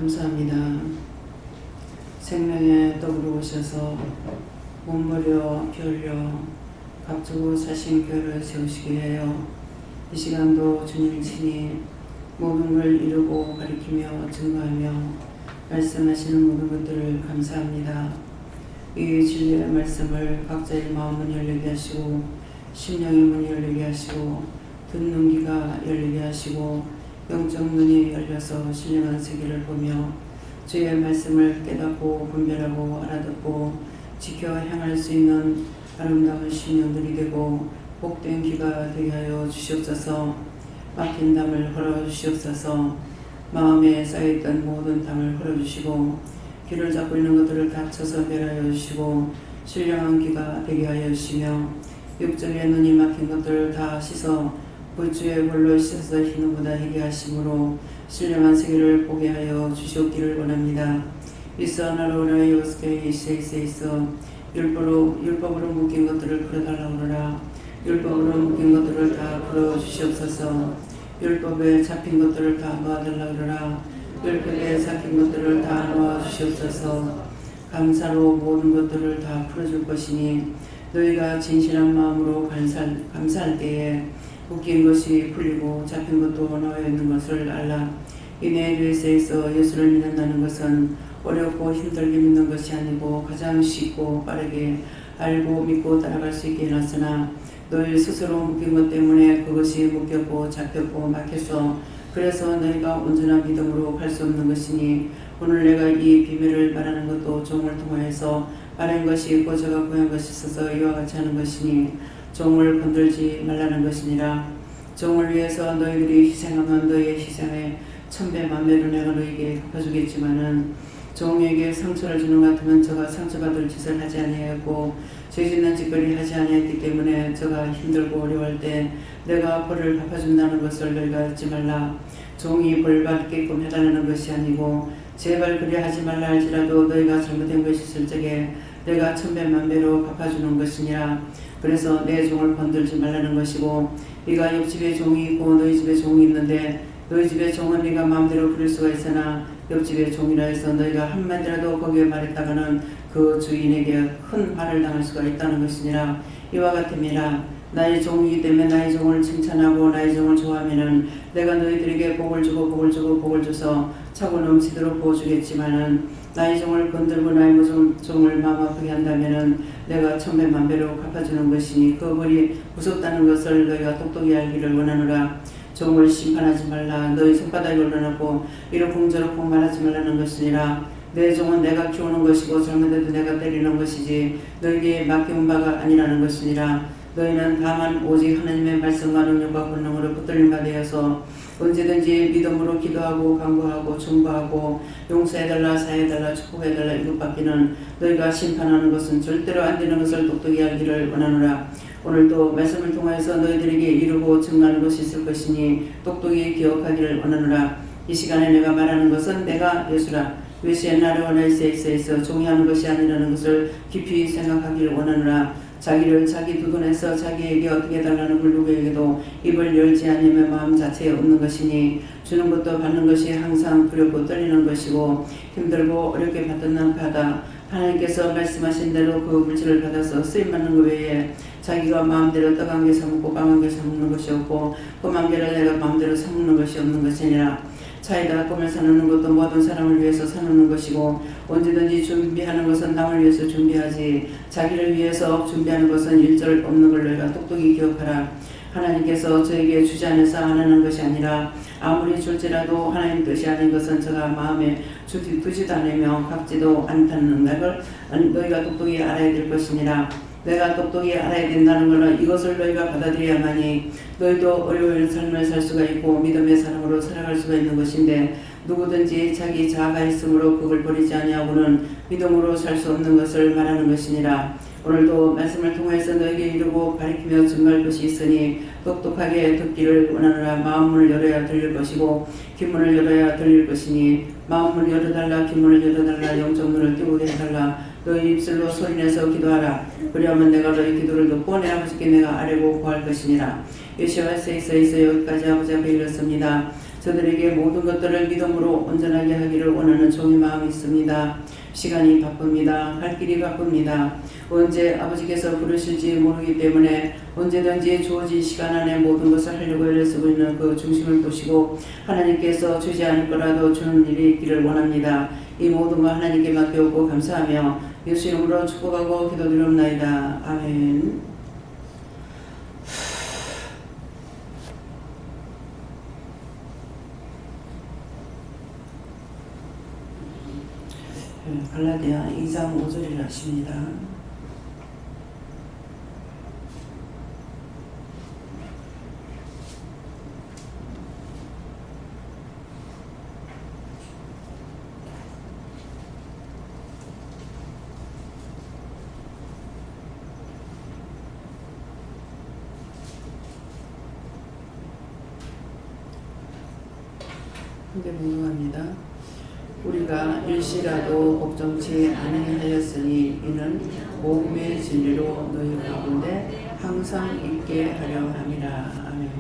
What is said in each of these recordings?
감사합니다. 생명의 떡으로 오셔서 몸버려 피 흘려 값주고 사신 교회를 세우시게 하여 이 시간도 주님 친히 모든 걸 이루고 가리키며 증거하며 말씀하시는 모든 것들을 감사합니다. 이 진리의 말씀을 각자의 마음을 열리게 하시고 심령의 문이 열리게 하시고 듣는 귀가 열리게 하시고 영적 눈이 열려서 신령한 세계를 보며 주의 말씀을 깨닫고 분별하고 알아듣고 지켜 향할 수 있는 아름다운 심령들이 되고 복된 귀가 되게 하여 주시옵소서. 막힌 담을 헐어주시옵소서. 마음에 쌓여있던 모든 담을 헐어주시고 귀를 잡고 있는 것들을 닫혀서 멸하여 주시고 신령한 귀가 되게 하여 주시며 육적의 눈이 막힌 것들을 다 씻어 불주의 불로 씻어서 흰옷보다 희게 하심으로 신령한 세계를 보게 하여 주시옵기를 원합니다. 이스나로나 요스케 이세이세이서 율법으로 묶인 것들을 풀어달라고 하라. 율법으로 묶인 것들을 다 풀어주시옵소서. 율법에 잡힌 것들을 다 놓아달라고 하라. 율법에 잡힌 것들을 다 놓아주시옵소서. 감사로 모든 것들을 다 풀어줄 것이니 너희가 진실한 마음으로 감사할 때에 묶인 것이 풀리고 잡힌 것도 나와 있는 것을 알라. 이내 일세에서 예수를 믿는다는 것은 어렵고 힘들게 믿는 것이 아니고 가장 쉽고 빠르게 알고 믿고 따라갈 수 있게 해놨으나 너희 스스로 묶인 것 때문에 그것이 묶였고 잡혔고 막혀서 그래서 너희가 온전한 믿음으로 갈 수 없는 것이니 오늘 내가 이 비밀을 말하는 것도 종을 통하여서 바른 것이 있고 저가 구한 것이 있어서 이와 같이 하는 것이니 종을 건들지 말라는 것이니라. 종을 위해서 너희들이 희생하면 너희의 희생에 천배 만배로 내가 너희에게 갚아주겠지만은 종에게 상처를 주는 것 같으면 저가 상처받을 짓을 하지 아니하였고 죄짓는 짓거리 하지 아니했기 때문에 저가 힘들고 어려울 때 내가 벌을 갚아준다는 것을 너희가 잊지 말라. 종이 벌 받게끔 해달라는 것이 아니고 제발 그리 하지 말라 할지라도 너희가 잘못된 것이 있을 적에 내가 천배 만배로 갚아주는 것이니라. 그래서 내 종을 건들지 말라는 것이고 네가 옆집에 종이 있고 너희 집에 종이 있는데 너희 집에 종은 네가 마음대로 부릴 수가 있으나 옆집에 종이라 해서 너희가 한마디라도 거기에 말했다가는 그 주인에게 큰 화를 당할 수가 있다는 것이니라. 이와 같음이라. 나의 종이기 때문에 나의 종을 칭찬하고 나의 종을 좋아하면은 내가 너희들에게 복을 주고 줘서 차고 넘치도록 부어주겠지만은 나의 종을 건들고 나의 종을 마음 아프게 한다면은 내가 천배 만배로 갚아주는 것이니 그 벌이 무섭다는 것을 너희가 똑똑히 알기를 원하노라. 종을 심판하지 말라. 너희 손바닥에 올려놓고 이러쿵저러쿵 말하지 말라는 것이니라. 내 종은 내가 키우는 것이고 잘못해도 내가 때리는 것이지 너희에게 맡겨온 바가 아니라는 것이니라. 너희는 다만 오직 하나님의 말씀과 능력과 권능으로 붙들림 받아서 언제든지 믿음으로 기도하고 간구하고 중보하고 용서해달라 사해달라 축복해달라 이것밖에는 너희가 심판하는 것은 절대로 안 되는 것을 똑똑히 알기를 원하노라. 오늘도 말씀을 통하여서 너희들에게 이루고 증거하는 것이 있을 것이니 똑똑히 기억하기를 원하노라. 이 시간에 내가 말하는 것은 내가 예수라. 외시의 나를 원하이세이세에서 종이하는 것이 아니라는 것을 깊이 생각하기를 원하노라. 자기를 자기 두둔해서 자기에게 어떻게 해달라는 걸 누구에게도 입을 열지 않으면 마음 자체에 없는 것이니 주는 것도 받는 것이 항상 두렵고 떨리는 것이고 힘들고 어렵게 받는 바다. 하나님께서 말씀하신 대로 그 물질을 받아서 쓰임받는 것 외에 자기가 마음대로 떡 한 개 사먹고 빵 한 개 사먹는 것이 없고 껌 한 개를 내가 마음대로 사먹는 것이 없는 것이니라. 차에다 껌을 사놓는 것도 모든 사람을 위해서 사놓는 것이고 언제든지 준비하는 것은 남을 위해서 준비하지 자기를 위해서 준비하는 것은 일절 없는 걸 너희가 똑똑히 기억하라. 하나님께서 저에게 주지 않아서 안 하는 것이 아니라 아무리 줄지라도 하나님 뜻이 아닌 것은 저가 마음에 두지도 않으며 갚지도 않다는 것을 너희가 똑똑히 알아야 될 것이니라. 내가 똑똑히 알아야 된다는 것은 이것을 너희가 받아들여야만이 너희도 어려운 삶을 살 수가 있고 믿음의 사람으로 살아갈 수가 있는 것인데 누구든지 자기 자아가 있으므로 그걸 버리지 아니하고는 믿음으로 살 수 없는 것을 말하는 것이니라. 오늘도 말씀을 통해서 너에게 이루고 가리키며 증거할 것이 있으니 똑똑하게 듣기를 원하노라. 마음문을 열어야 들릴 것이고 귀문을 열어야 들릴 것이니 마음문을 열어달라 귀문을 열어달라 영적 문을 띄우게 해달라. 너희 입술로 소리내서 기도하라. 그리하면 내가 너희 기도를 듣고 내 아버지께 내가 아뢰고 구할 것이니라. 요시와 세이서 여기까지 아버지 앞에 이르렀습니다. 저들에게 모든 것들을 믿음으로 온전하게 하기를 원하는 종의 마음이 있습니다. 시간이 바쁩니다. 갈 길이 바쁩니다. 언제 아버지께서 부르실지 모르기 때문에 언제든지 주어진 시간 안에 모든 것을 하려고 애를 쓰고 있는 그 중심을 보시고 하나님께서 주지 않을 거라도 주는 일이 있기를 원합니다. 이 모든 거 하나님께 맡겨오고 감사하며 예수 이름으로 축복하고 기도드리옵나이다. 아멘. 갈라디아 2장 5절이라 하십니다. 함께 봉독합니다. 우리가 일시라도 걱정치 아니하였으니 이는 복음의 진리로 너희 가운데 항상 있게 하려 함이라. 아멘.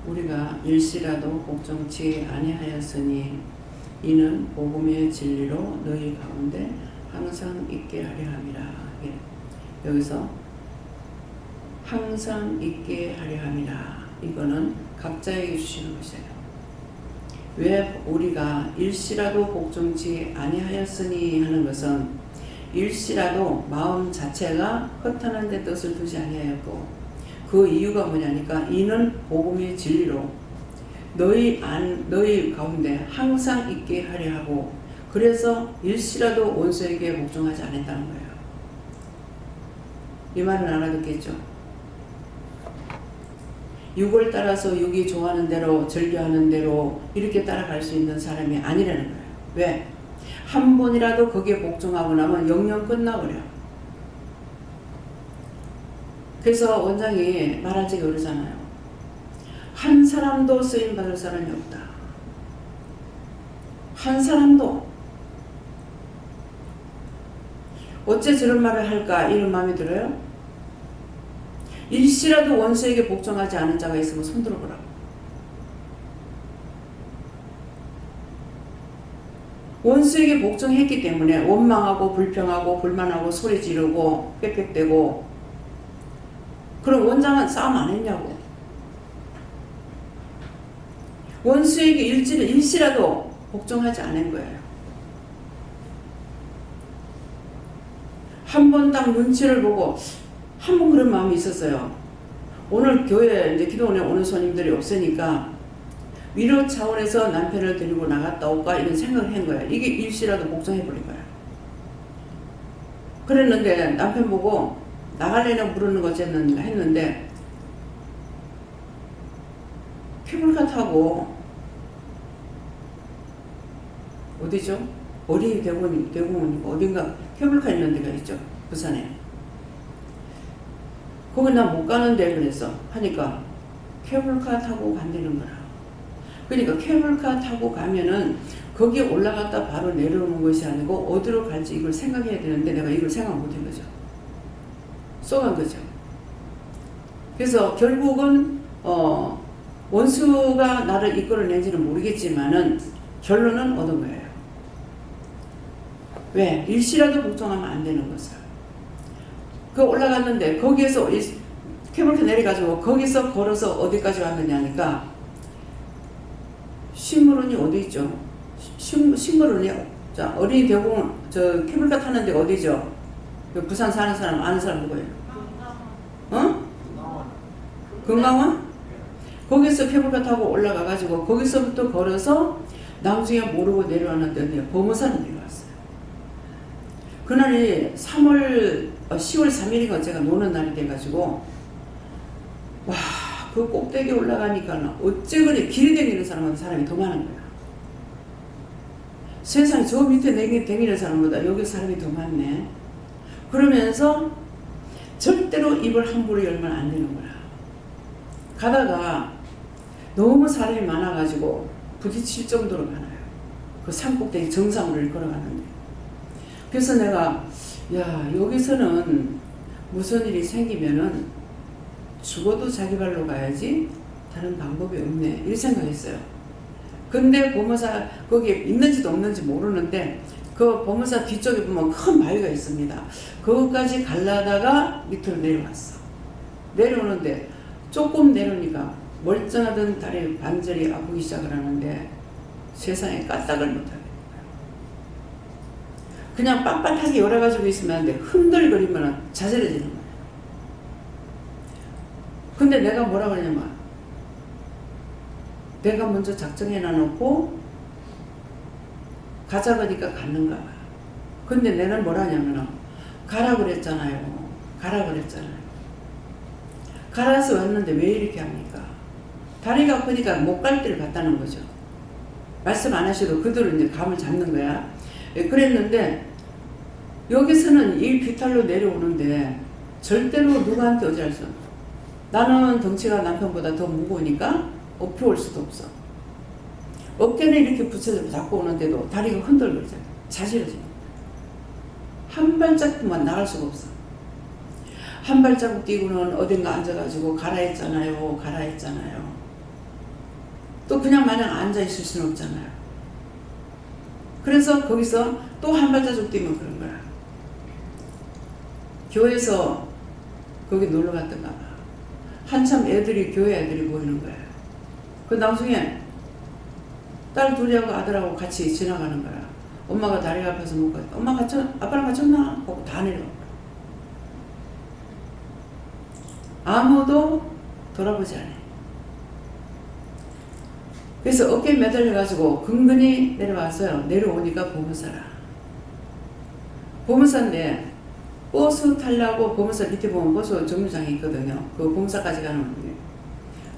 우리가 일시라도 걱정치 아니하였으니 이는 복음의 진리로 너희 가운데 항상 있게 하려 함이라. 여기서 항상 있게 하려 함이라. 이거는 각자에게 주시는 것이에요. 왜 우리가 일시라도 걱정치 아니하였으니 하는 것은 일시라도 마음 자체가 허탄한 데 뜻을 두지 아니하였고 그 이유가 뭐냐니까 이는 복음의 진리로 너희 가운데 항상 있게 하려 하고 그래서 일시라도 원수에게 복종하지 않았다는 거예요. 이 말은 알아듣겠죠? 육을 따라서 육이 좋아하는 대로 즐겨하는 대로 이렇게 따라갈 수 있는 사람이 아니라는 거예요. 왜? 한 번이라도 거기에 복종하고 나면 영영 끝나버려. 그래서 원장이 말할 적에 그러잖아요. 한 사람도 쓰임받을 사람이 없다. 한 사람도. 어째 저런 말을 할까 이런 마음이 들어요? 일시라도 원수에게 복종하지 않은 자가 있으면 손들어 보라고. 원수에게 복종했기 때문에 원망하고 불평하고 불만하고 소리 지르고 빽빽대고 그럼 원장은 싸움 안 했냐고. 원수에게 일시라도 복종하지 않은 거예요. 한 번 딱 눈치를 보고 한 번 그런 마음이 있었어요. 오늘 교회에 이제 기도원에 오는 손님들이 없으니까 위로 차원에서 남편을 데리고 나갔다 올까 이런 생각을 한 거야. 이게 일시라도 복종해버린 거야. 그랬는데 남편 보고 나갈래나 부르는 거지 했는데 케이블카 타고 어디죠? 어린이 대공원이고 어딘가 케이블카 있는 데가 있죠. 부산에. 거기 나 못 가는데 그래서 하니까 케이블카 타고 간다는 거라. 그러니까 케이블카 타고 가면은 거기에 올라갔다 바로 내려오는 것이 아니고 어디로 갈지 이걸 생각해야 되는데 내가 이걸 생각 못한 거죠. 쏘간 거죠. 그래서 결국은 원수가 나를 이끌어낸지는 모르겠지만은 결론은 얻은 거예요. 왜? 일시라도 복종하면 안 되는 것을. 그 올라갔는데 거기에서 케이블카 내려가지고 거기서 걸어서 어디까지 왔느냐니까 식물원이 어디 있죠? 식물원이요. 자, 어린이 대공원, 저 케이블카 타는 데가 어디죠? 그 부산 사는 사람, 아는 사람 누구예요? 어? 금강원? 거기서 케이블카 타고 올라가가지고 거기서부터 걸어서 나중에 모르고 내려왔는데 범어산을 내려왔어요. 그날이 10월 3일인가 제가 노는 날이 돼가지고 와, 그 꼭대기 올라가니까 어째 그래 길이 다니는 사람이 더 많은 거야. 세상에 저 밑에 다니는 사람보다 여기 사람이 더 많네. 그러면서 절대로 입을 함부로 열면 안 되는 거야. 가다가 너무 사람이 많아가지고 부딪힐 정도로 많아요. 그 산꼭대기 정상으로 걸어가는데. 그래서 내가 야, 여기서는 무슨 일이 생기면은 죽어도 자기 발로 가야지 다른 방법이 없네, 이렇게 생각했어요. 근데 보모사 거기에 있는지도 없는지 모르는데 그 보모사 뒤쪽에 보면 큰 바위가 있습니다. 그것까지 갈라다가 밑으로 내려왔어. 내려오는데 조금 내려오니까 멀쩡하던 다리 관절이 아프기 시작을 하는데 세상에 까딱을 못하게. 그냥 빳빳하게 열어가지고 있으면 안 돼. 흔들거리면 자살해지는 거야. 근데 내가 뭐라 그러냐면 내가 먼저 작정해 놔놓고 가자 그러니까 갔는가 봐. 근데 내는 뭐라 하냐면 가라 그랬잖아요. 가라 그랬잖아요. 가라서 왔는데 왜 이렇게 합니까? 다리가 아프니까 못 갈 데를 갔다는 거죠. 말씀 안 하셔도 그대로 이제 감을 잡는 거야. 그랬는데 여기서는 이 비탈로 내려오는데 절대로 누구한테 어지할 수 없어. 나는 덩치가 남편보다 더 무거우니까 엎혀올 수도 없어. 어깨를 이렇게 붙여서 잡고 오는데도 다리가 흔들거리잖아. 자지러져. 한 발자국만 나갈 수가 없어. 한 발자국 뛰고는 어딘가 앉아가지고 가라 했잖아요. 가라 했잖아요. 또 그냥 마냥 앉아있을 수는 없잖아요. 그래서 거기서 또 한 발자국 뛰면 그런 거야. 교회에서 거기 놀러 갔던가 봐. 한참 교회 애들이 보이는 거야. 그 나중에 딸 둘이하고 아들하고 같이 지나가는 거야. 엄마가 다리가 아파서 못 가. 엄마 아빠랑 같이 왔나? 하고 다 내려와. 아무도 돌아보지 않아. 그래서 어깨에 매달려가지고 근근히 내려왔어요. 내려오니까 보문사라. 보문사인데 버스 타려고 보문사 밑에 보면 버스 정류장이 있거든요. 그 보문사까지 가는 거예요.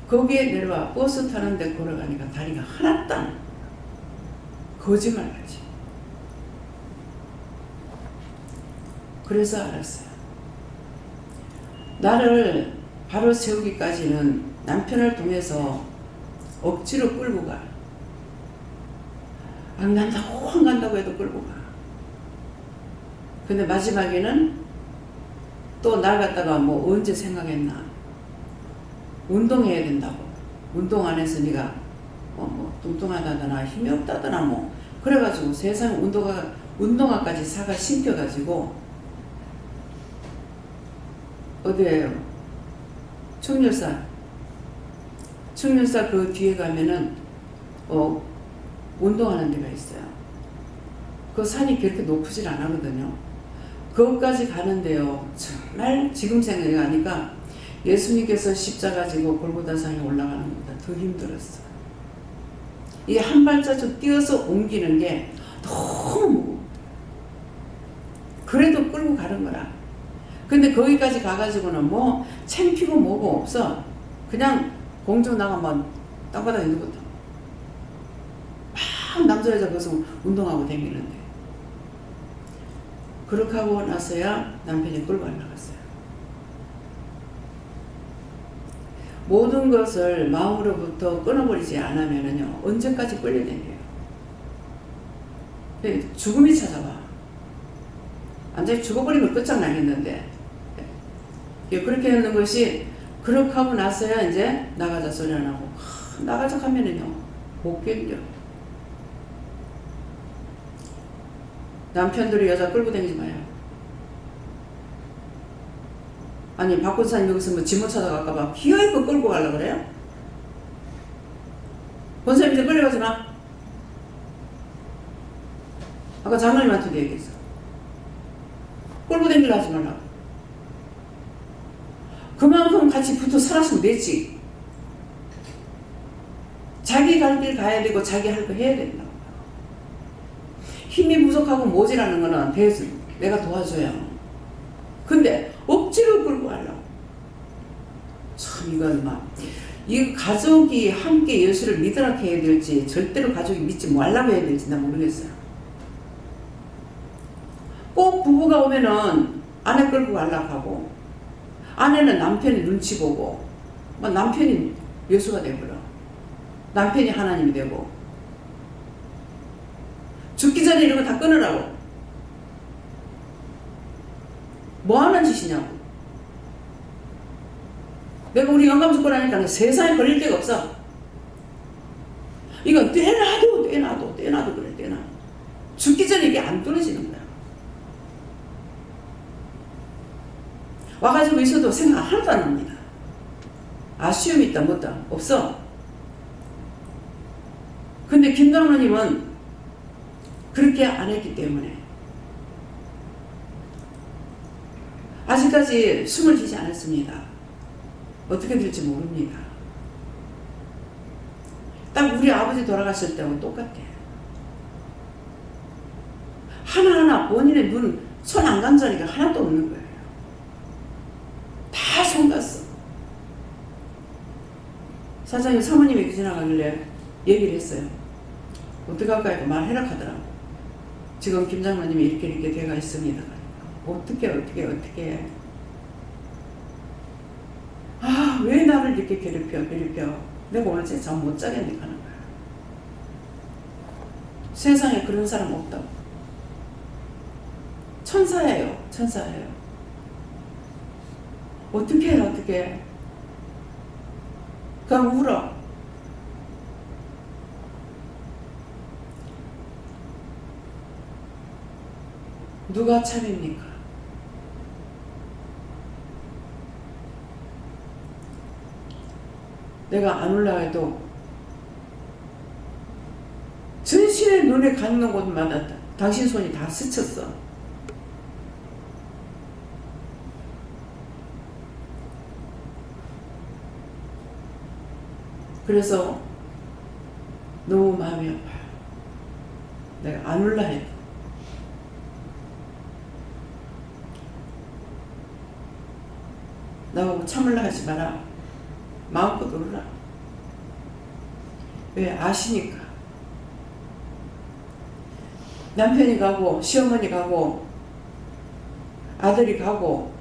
거기에 내려와 버스 타는데 걸어가니까 다리가 하나도 안 나요. 거짓말같이. 그래서 알았어요. 나를 바로 세우기까지는 남편을 통해서 억지로 끌고 가. 안 간다고 해도 끌고 가. 근데 마지막에는 또 날 갖다가 뭐 언제 생각했나. 운동해야 된다고. 운동 안 해서 네가 뭐 뚱뚱하다더나 힘이 없다더나 뭐. 그래가지고 세상 운동화까지 사가 신겨가지고 어디에요? 충렬사 그 뒤에 가면은 운동하는 데가 있어요. 그 산이 그렇게 높으질 않거든요. 그것까지 가는데요. 정말 지금 생각하니까 예수님께서 십자가 지고 골고다산에 올라가는 것보다 더 힘들었어. 이 한 발자국 뛰어서 옮기는 게 너무 무거워. 그래도 끌고 가는 거라. 근데 거기까지 가가지고는 뭐 창피고 뭐고 없어. 그냥 공중 나가면 땅바닥에 있는 것도 막 남자 여자 거기서 운동하고 다니는데. 그렇게 하고 나서야 남편이 끌고 안 나갔어요. 모든 것을 마음으로부터 끊어버리지 않으면요 언제까지 끌려다녀요. 죽음이 찾아와. 완전히 죽어버리면 끝장나겠는데. 그렇게 하는 것이 그렇게 하고 나서야 이제 나가자 소리 안 하고 나가자 하면은요 못 견뎌. 남편들이 여자 끌고 다니지 마요. 아니 박군사님 여기서 뭐 지못 찾아갈까봐 기어있고 끌고 가려고 그래요? 권사님들 끌려가지 마. 아까 장로님한테도 얘기했어. 끌고 다니려 하지 말라고. 그만큼 같이 붙어 살았으면 됐지. 자기 갈 길 가야 되고 자기 할 거 해야 된다고. 힘이 부족하고 모자라는 거는 내가 도와줘야. 근데 억지로 끌고 가려고. 참 이건 이 가족이 함께 예수를 믿으라고 해야 될지 절대로 가족이 믿지 말라고 해야 될지 난 모르겠어요. 꼭 부부가 오면은 아내 끌고 가려고 하고 아내는 남편이 눈치 보고 남편이 예수가 되버려. 남편이 하나님이 되고 죽기 전에 이런 거 다 끊으라고. 뭐 하는 짓이냐고. 내가 우리 영감 죽고 나니까 세상에 걸릴 데가 없어. 이건 떼놔도 그래, 떼놔. 죽기 전에 이게 안 떨어지는 거야. 와가지고 있어도 생각 하나도 안 납니다. 아쉬움이 있다, 뭐다, 없어. 근데 김장로님은 그렇게 안 했기 때문에 아직까지 숨을 쉬지 않았습니다. 어떻게 될지 모릅니다. 딱 우리 아버지 돌아갔을 때하고 똑같아. 하나하나 본인의 손 안 간 자리가 하나도 없는 거예요. 다 손 갔어. 사장님 사모님이 지나가길래 얘기를 했어요. 어떡할까 말해라 하더라고. 지금 김장로님이 이렇게 돼가 있습니다. 어떻게 왜 나를 이렇게 괴롭혀. 내가 오늘 진짜 잠 못 자겠네 하는 거야. 세상에 그런 사람 없다고. 천사예요. 어떻게 해. 그냥 울어. 누가 참입니까? 내가 안 올라가도 전신의 눈에 가는 곳마다 당신 손이 다 스쳤어. 그래서 너무 마음이 아파요. 내가 안 올라 해도. 나보고 참으려 하지 마라. 마음껏 울어라. 왜? 아시니까. 남편이 가고 시어머니 가고 아들이 가고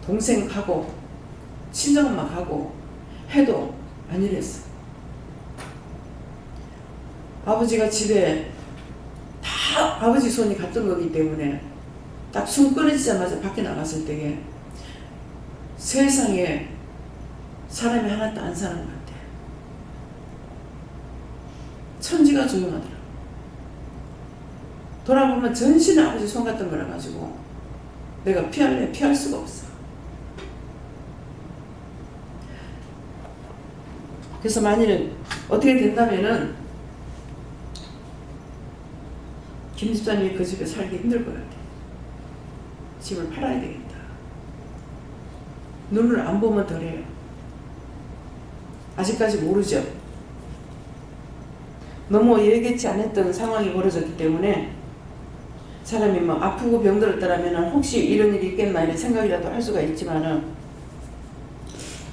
동생 가고 친정엄마 가고 해도 안 이랬어. 아버지가 집에 다 아버지 손이 갔던 거기 때문에 딱 숨 끊어지자마자 밖에 나갔을 때에 세상에 사람이 하나도 안 사는 것 같아. 천지가 조용하더라. 돌아보면 전신에 아버지 손 같은 거라 가지고 내가 피할 수가 없어. 그래서 만일 어떻게 된다면은 김 집사님이 그 집에 살기 힘들 것 같아. 집을 팔아야 되겠다. 눈을 안 보면 덜해요. 아직까지 모르죠. 너무 예기치 않았던 상황이 벌어졌기 때문에 사람이 아프고 병들었더라면 혹시 이런 일이 있겠나 이런 생각이라도 할 수가 있지만은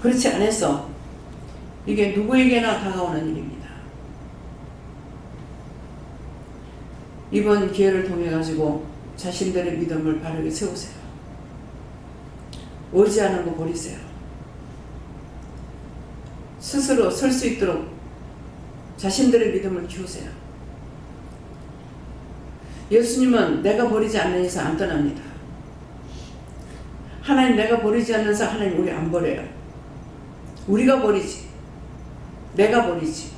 그렇지 않았어. 이게 누구에게나 다가오는 일입니다. 이번 기회를 통해 가지고 자신들의 믿음을 바르게 세우세요. 의지하는 거 버리세요. 스스로 설 수 있도록 자신들의 믿음을 키우세요. 예수님은 내가 버리지 않는 이상 안 떠납니다. 하나님 내가 버리지 않는 이상 하나님 우리 안 버려요. 우리가 버리지. 내가 버리지.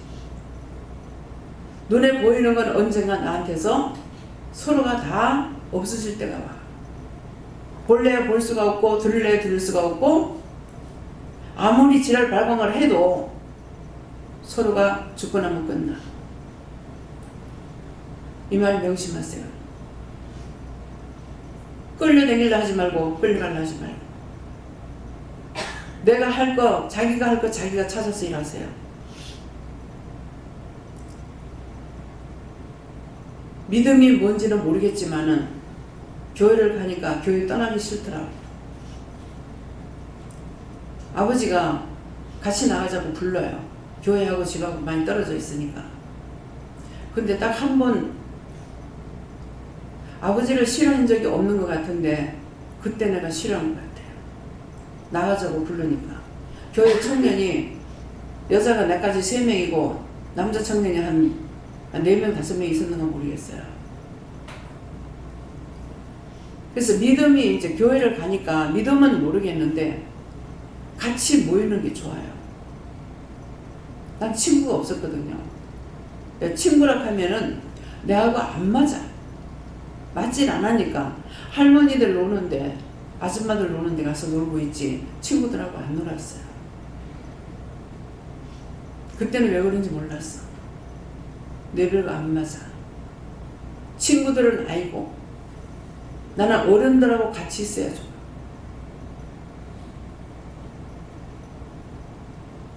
눈에 보이는 건 언젠가 나한테서 서로가 다 없어질 때가 와. 볼래야 볼 수가 없고 들을래야 들을 수가 없고 아무리 지랄 발광을 해도 서로가 죽고 나면 끝나. 이 말 명심하세요. 끌려다닐라 하지 말고 끌려갈라 하지 말고 내가 할 거 자기가 할 거 자기가 찾아서 일하세요. 믿음이 뭔지는 모르겠지만은 교회를 가니까 교회 떠나기 싫더라고. 아버지가 같이 나가자고 불러요. 교회하고 집하고 많이 떨어져 있으니까. 근데 딱 한 번 아버지를 싫어한 적이 없는 것 같은데 그때 내가 싫어한 것 같아요. 나가자고 부르니까. 교회 청년이 여자가 나까지 3명이고 남자 청년이 한 4명 5명 있었는가 모르겠어요. 그래서 믿음이 이제 교회를 가니까 믿음은 모르겠는데 같이 모이는 게 좋아요. 난 친구가 없었거든요. 친구라 하면은 내하고 안 맞아. 맞질 않으니까 할머니들 노는데 아줌마들 노는 데 가서 놀고 있지 친구들하고 안 놀았어요. 그때는 왜 그런지 몰랐어. 레벨가 안 맞아. 친구들은 아이고 나는 어른들하고 같이 있어야 좋아.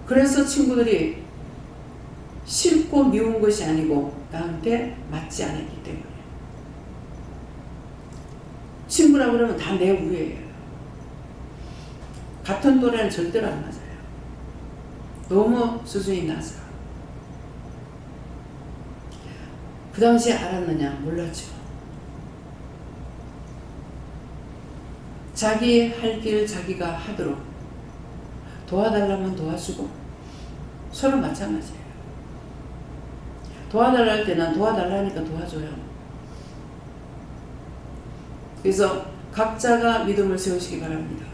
그래서 친구들이 싫고 미운 것이 아니고 나한테 맞지 않았기 때문에. 친구라 그러면 다 내 위에요. 같은 또래는 절대로 안 맞아요. 너무 수준이 낮아. 그 당시에 알았느냐? 몰랐죠. 자기 할 길 자기가 하도록 도와달라면 도와주고 서로 마찬가지예요. 도와달라 할 때는 도와달라니까 도와줘요. 그래서 각자가 믿음을 세우시기 바랍니다.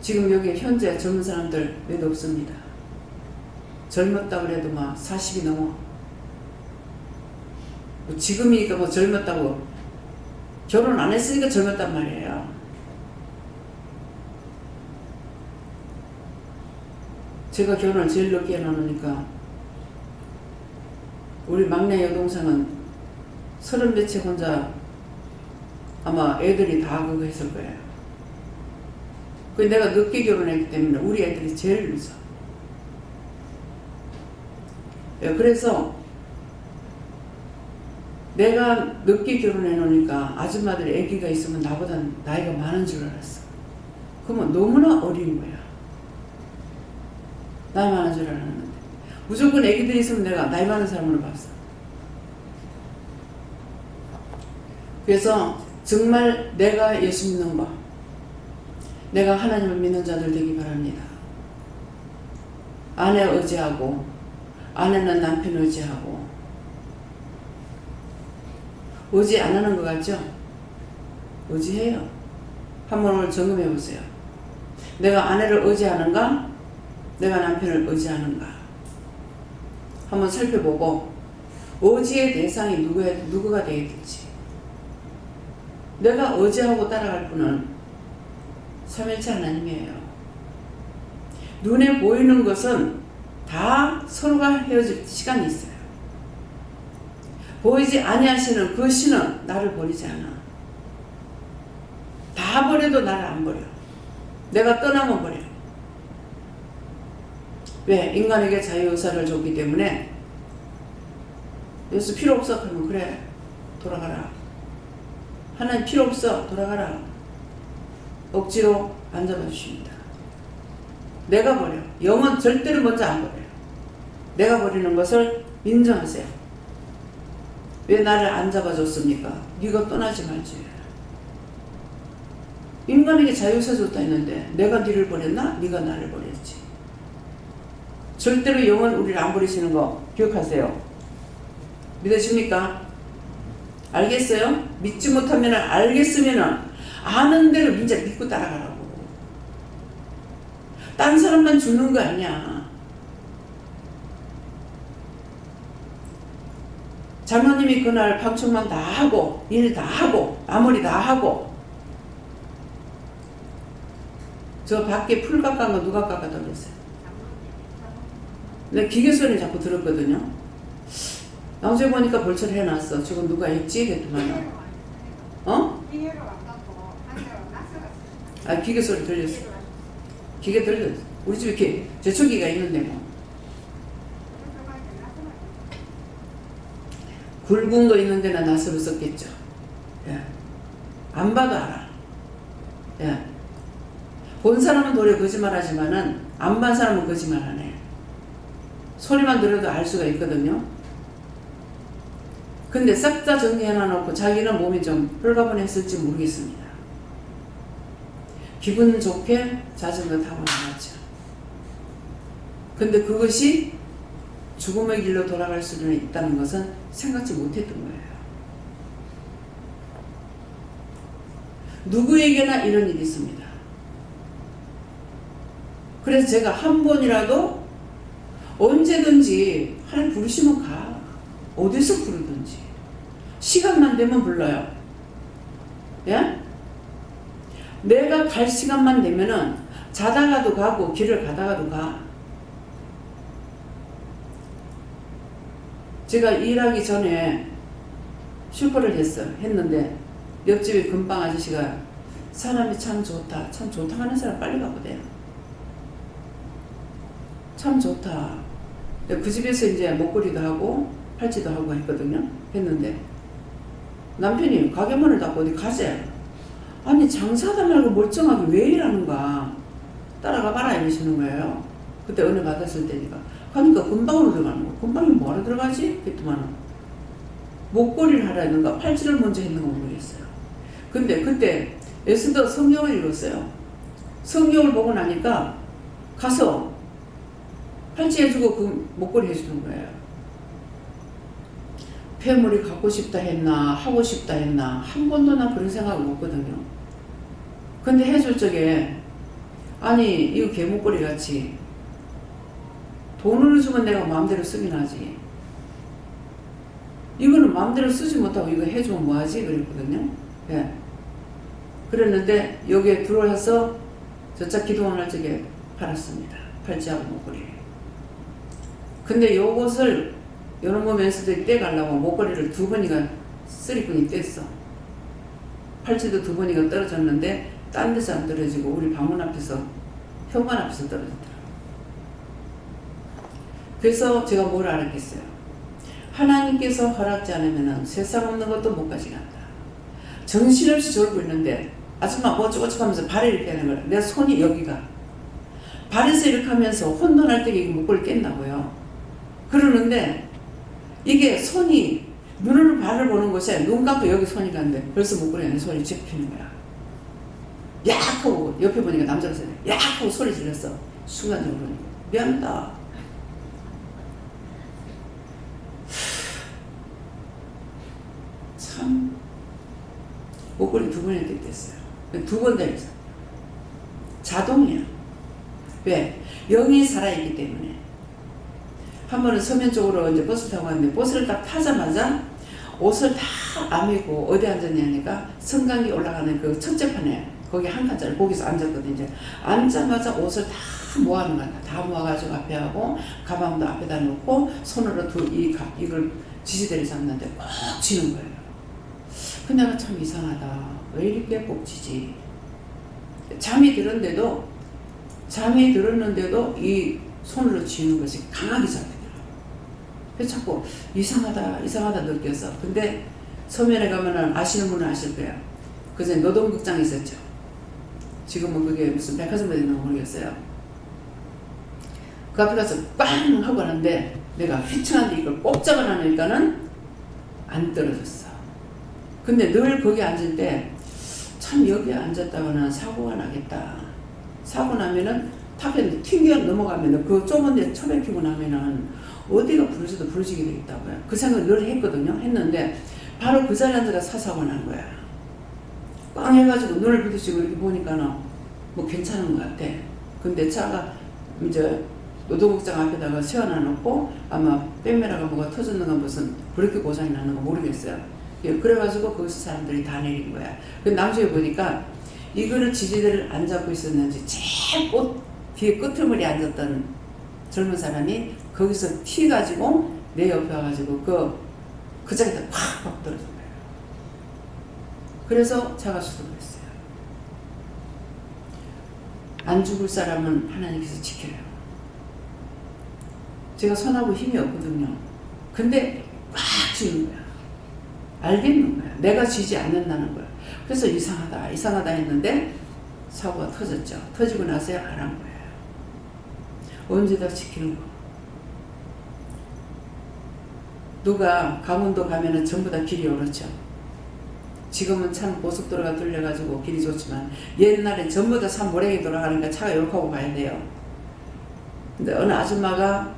지금 여기 현재 젊은 사람들 몇 없습니다. 젊었다 그래도 막 40이 넘어. 뭐 지금이니까 뭐 젊었다고 결혼 안 했으니까 젊었단 말이에요. 제가 결혼을 제일 늦게 해놓으니까 우리 막내 여동생은 30몇째 혼자 아마 애들이 다 그거 했을 거예요. 그 내가 늦게 결혼했기 때문에 우리 애들이 제일 늦어. 그래서 내가 늦게 결혼해 놓으니까 아줌마들 애기가 있으면 나보다 나이가 많은 줄 알았어. 그러면 너무나 어린 거야. 나이 많은 줄 알았는데 무조건 애기들이 있으면 내가 나이 많은 사람으로 봤어. 그래서 정말 내가 예수 믿는 거, 내가 하나님을 믿는 자들 되기 바랍니다. 아내 의지하고, 아내는 남편 의지하고, 의지 안 하는 것 같죠? 의지해요. 한번 오늘 점검해 보세요. 내가 아내를 의지하는가? 내가 남편을 의지하는가? 한번 살펴보고 의지의 대상이 누구가 되어야 될지. 내가 의지하고 따라갈 분은 삼일체 하나님이에요. 눈에 보이는 것은 다 서로가 헤어질 시간이 있어요. 보이지 아니하시는 그 신은 나를 버리지 않아. 다 버려도 나를 안 버려. 내가 떠나면 버려. 왜? 인간에게 자유의사를 줬기 때문에 예수 필요 없어 그러면 그래 돌아가라. 하나님 필요 없어 돌아가라. 억지로 안 잡아주십니다. 내가 버려. 영은 절대로 먼저 안 버려요. 내가 버리는 것을 인정하세요. 왜 나를 안 잡아줬습니까? 네가 떠나지 말지. 인간에게 자유의사 줬다 했는데 내가 네를 버렸나? 네가 나를 버렸지. 절대로 영은 우리를 안 버리시는 거 기억하세요. 믿으십니까? 알겠어요? 믿지 못하면 알겠으면 아는 대로 이제 믿고 따라가라고. 딴 사람만 죽는 거 아니야. 장로님이 그날 방청만 다 하고 일 다 하고 마무리 다 하고 저 밖에 풀 깎은 거 누가 깎아다 그랬어요? 근데 기계 소리 자꾸 들었거든요. 나중에 보니까 벌초를 해놨어. 저거 누가 했지? 그랬더만 아, 기계 소리 들렸어. 기계 들렸어. 우리 집에 제초기가 있는데 뭐. 굵은 거 있는 데나 낫으로 썼겠죠. 예. 안 봐도 알아. 예. 본 사람은 도리어 거짓말 하지만은 안 본 사람은 거짓말 안 해. 소리만 들어도 알 수가 있거든요. 근데 싹 다 정리해놔놓고 자기는 몸이 좀 홀가분했을지 모르겠습니다. 기분 좋게 자전거 타고 나갔죠. 근데 그것이 죽음의 길로 돌아갈 수는 있다는 것은 생각지 못했던 거예요. 누구에게나 이런 일이 있습니다. 그래서 제가 한 번이라도 언제든지 하나님 부르시면 가. 어디서 부르든지. 시간만 되면 불러요. 예? 내가 갈 시간만 되면은 자다가도 가고 길을 가다가도 가. 제가 일하기 전에 슈퍼를 했는데 옆집에 금방 아저씨가 사람이 참 좋다. 참 좋다 하는 사람 빨리 가보대요. 참 좋다. 그 집에서 이제 목걸이도 하고 팔찌도 하고 했거든요. 했는데 남편이 가게 문을 닫고 어디 가재. 아니 장사하다 말고 멀쩡하게 왜 일하는가. 따라가 봐라 이러시는 거예요. 그때 은혜 받았을 때니까. 그러니까 금방으로 들어가는 거. 금방이 뭐하러 들어가지? 그랬더만 목걸이를 하라 했는가 팔찌를 먼저 했는가 모르겠어요. 근데 그때 에스더 성경을 읽었어요. 성경을 보고 나니까 가서 팔찌 해주고 그 목걸이 해주는 거예요. 폐물이 갖고 싶다 했나 하고 싶다 했나 한 번도 나 그런 생각을 없거든요. 근데 해줄 적에 아니 이거 개목걸이 같이 돈을 주면 내가 마음대로 쓰긴 하지. 이거는 마음대로 쓰지 못하고 이거 해주면 뭐하지? 그랬거든요. 예. 그랬는데 여기에 들어와서 저차 기도원 할 적에 팔았습니다. 팔찌하고 목걸이. 근데 요것을 요런 거 면서도 떼가려고 목걸이를 2번이가 쓰리꾼이 뗐어. 팔찌도 2번이가 떨어졌는데 딴 데서 안 떨어지고 우리 방문 앞에서 현관 앞에서 떨어졌더라고요. 그래서 제가 뭘 알았겠어요. 하나님께서 허락지 않으면 세상 없는 것도 못 가져간다. 정신없이 졸고 있는데 아줌마 뭐 어쩌고저쩌고 발을 이렇게 하는 거야. 내 손이 여기가. 발에서 이렇게 하면서 혼돈할 때 이게 목걸이 깼나고요. 그러는데 이게 손이 눈으로 발을 보는 곳에 눈 감고 여기 손이 간대. 벌써 목걸이 안에 손이 접히는 거야. 야! 하고 옆에 보니까 남자가 있어요. 야! 하고 소리 질렀어. 순간적으로 미안하다. 참 목걸이 2번이나 뜯겼어요. 2번 달렸어요. 자동이야. 왜? 영이 살아있기 때문에. 한 번은 서면 쪽으로 이제 버스 타고 갔는데 버스를 딱 타자마자 옷을 다 아매고 어디 앉았냐니까 성강이 올라가는 그 첫째 판에 거기 한 칸짜리 거기서 앉았거든요. 이제 앉자마자 옷을 다 모아놓은 거야. 다 모아가지고 앞에 하고 가방도 앞에다 놓고 손으로 이걸 지지대를 잡는데 꼭 쥐는 거예요. 근데 내가 참 이상하다. 왜 이렇게 꼭 쥐지? 잠이 들었는데도 이 손으로 쥐는 것이 강하게 잡히더라고요. 그래서 자꾸 이상하다 느껴서. 근데 서면에 가면은 아시는 분은 아실 거예요. 그전에 노동극장 있었죠. 지금은 그게 무슨 백화점에 있는 거 모르겠어요. 그 앞에 가서 빵 하고 하는데 내가 휘청한데 이걸 꼭 잡아놔니까는 안 떨어졌어. 근데 늘 거기 앉을 때 참 여기에 앉았다가는 사고가 나겠다. 사고 나면은 탑에 튕겨 넘어가면은 그 좁은 데 처박히고 나면은 어디가 부러져도 부러지게 되겠다고요. 그 생각을 늘 했거든요. 했는데 바로 그 자리에 앉아가 사고가 난 거야. 꽝 해가지고 눈을 부딪히고 이렇게 보니까는 뭐 괜찮은 것 같아. 근데 차가 이제 노동극장 앞에다가 세워놔놓고 아마 백메라가 뭐가 터졌는가 무슨 브레이크 고장이 나는 거 모르겠어요. 그래가지고 거기서 사람들이 다 내린 거야. 근데 나중에 보니까 이거를 지지대를 안 잡고 있었는지 제일 뒤에 끄트머리에 앉았던 젊은 사람이 거기서 튀가지고 내 옆에 와가지고 그 자리에다 팍 떨어진 거예요. 그래서 제가 수습했어요. 안 죽을 사람은 하나님께서 지켜요. 제가 손하고 힘이 없거든요. 근데 막 쥐는 거야. 알겠는 거야. 내가 쥐지 않는다는 거야. 그래서 이상하다 했는데 사고가 터졌죠. 터지고 나서야 알한 거예요. 언제다 지키는 거. 누가 강원도 가면은 전부 다 길이 어렵죠. 지금은 참 고속도로가 뚫려가지고 길이 좋지만 옛날엔 전부 다 산 모래기 돌아가니까 차가 이렇게 하고 가야 돼요. 근데 어느 아줌마가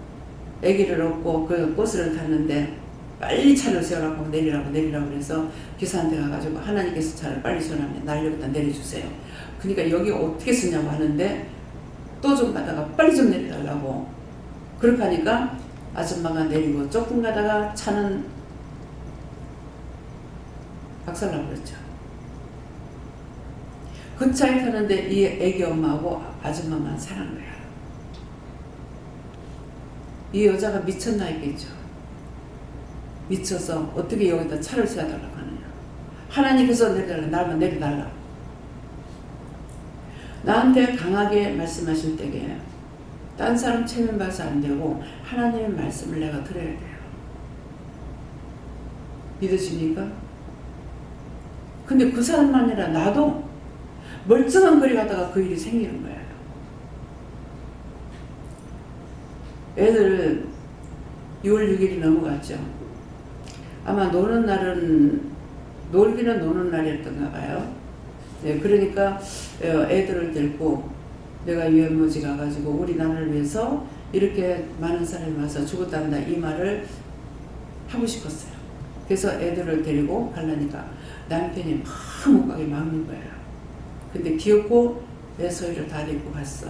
아기를 업고 그 버스를 탔는데 빨리 차를 세우라고 내리라고 그래서 기사한테 가가지고 하나님께서 차를 빨리 세우라면 날 여기다 내려주세요. 그러니까 여기 어떻게 쓰냐고 하는데 또 좀 가다가 빨리 좀 내려달라고 그렇게 하니까 아줌마가 내리고 조금 가다가 차는 박살나고 그랬죠. 그 차에 타는데 이 애기 엄마하고 아줌마만 사는 거야. 이 여자가 미쳤나 했겠죠. 미쳐서 어떻게 여기다 차를 세워달라고 하느냐. 하나님께서 내려달라. 날만 내려달라. 나한테 강하게 말씀하실 때에 딴 사람 체면 봐서 안 되고 하나님의 말씀을 내가 들어야 돼요. 믿으십니까? 근데 그 사람만 아니라 나도 멀쩡한 거리 가다가 그 일이 생기는 거예요. 애들 6월 6일이 넘어갔죠. 아마 노는 날은 놀기는 노는 날이었던가 봐요. 네, 그러니까 애들을 데리고 내가 유엔모지 가가지고 우리 나라를 위해서 이렇게 많은 사람이 와서 죽었단다 이 말을 하고 싶었어요. 그래서 애들을 데리고 가려니까 남편이 막 못 가게 막는 거예요. 근데 귀엽고 내 소리를 다 데리고 갔어.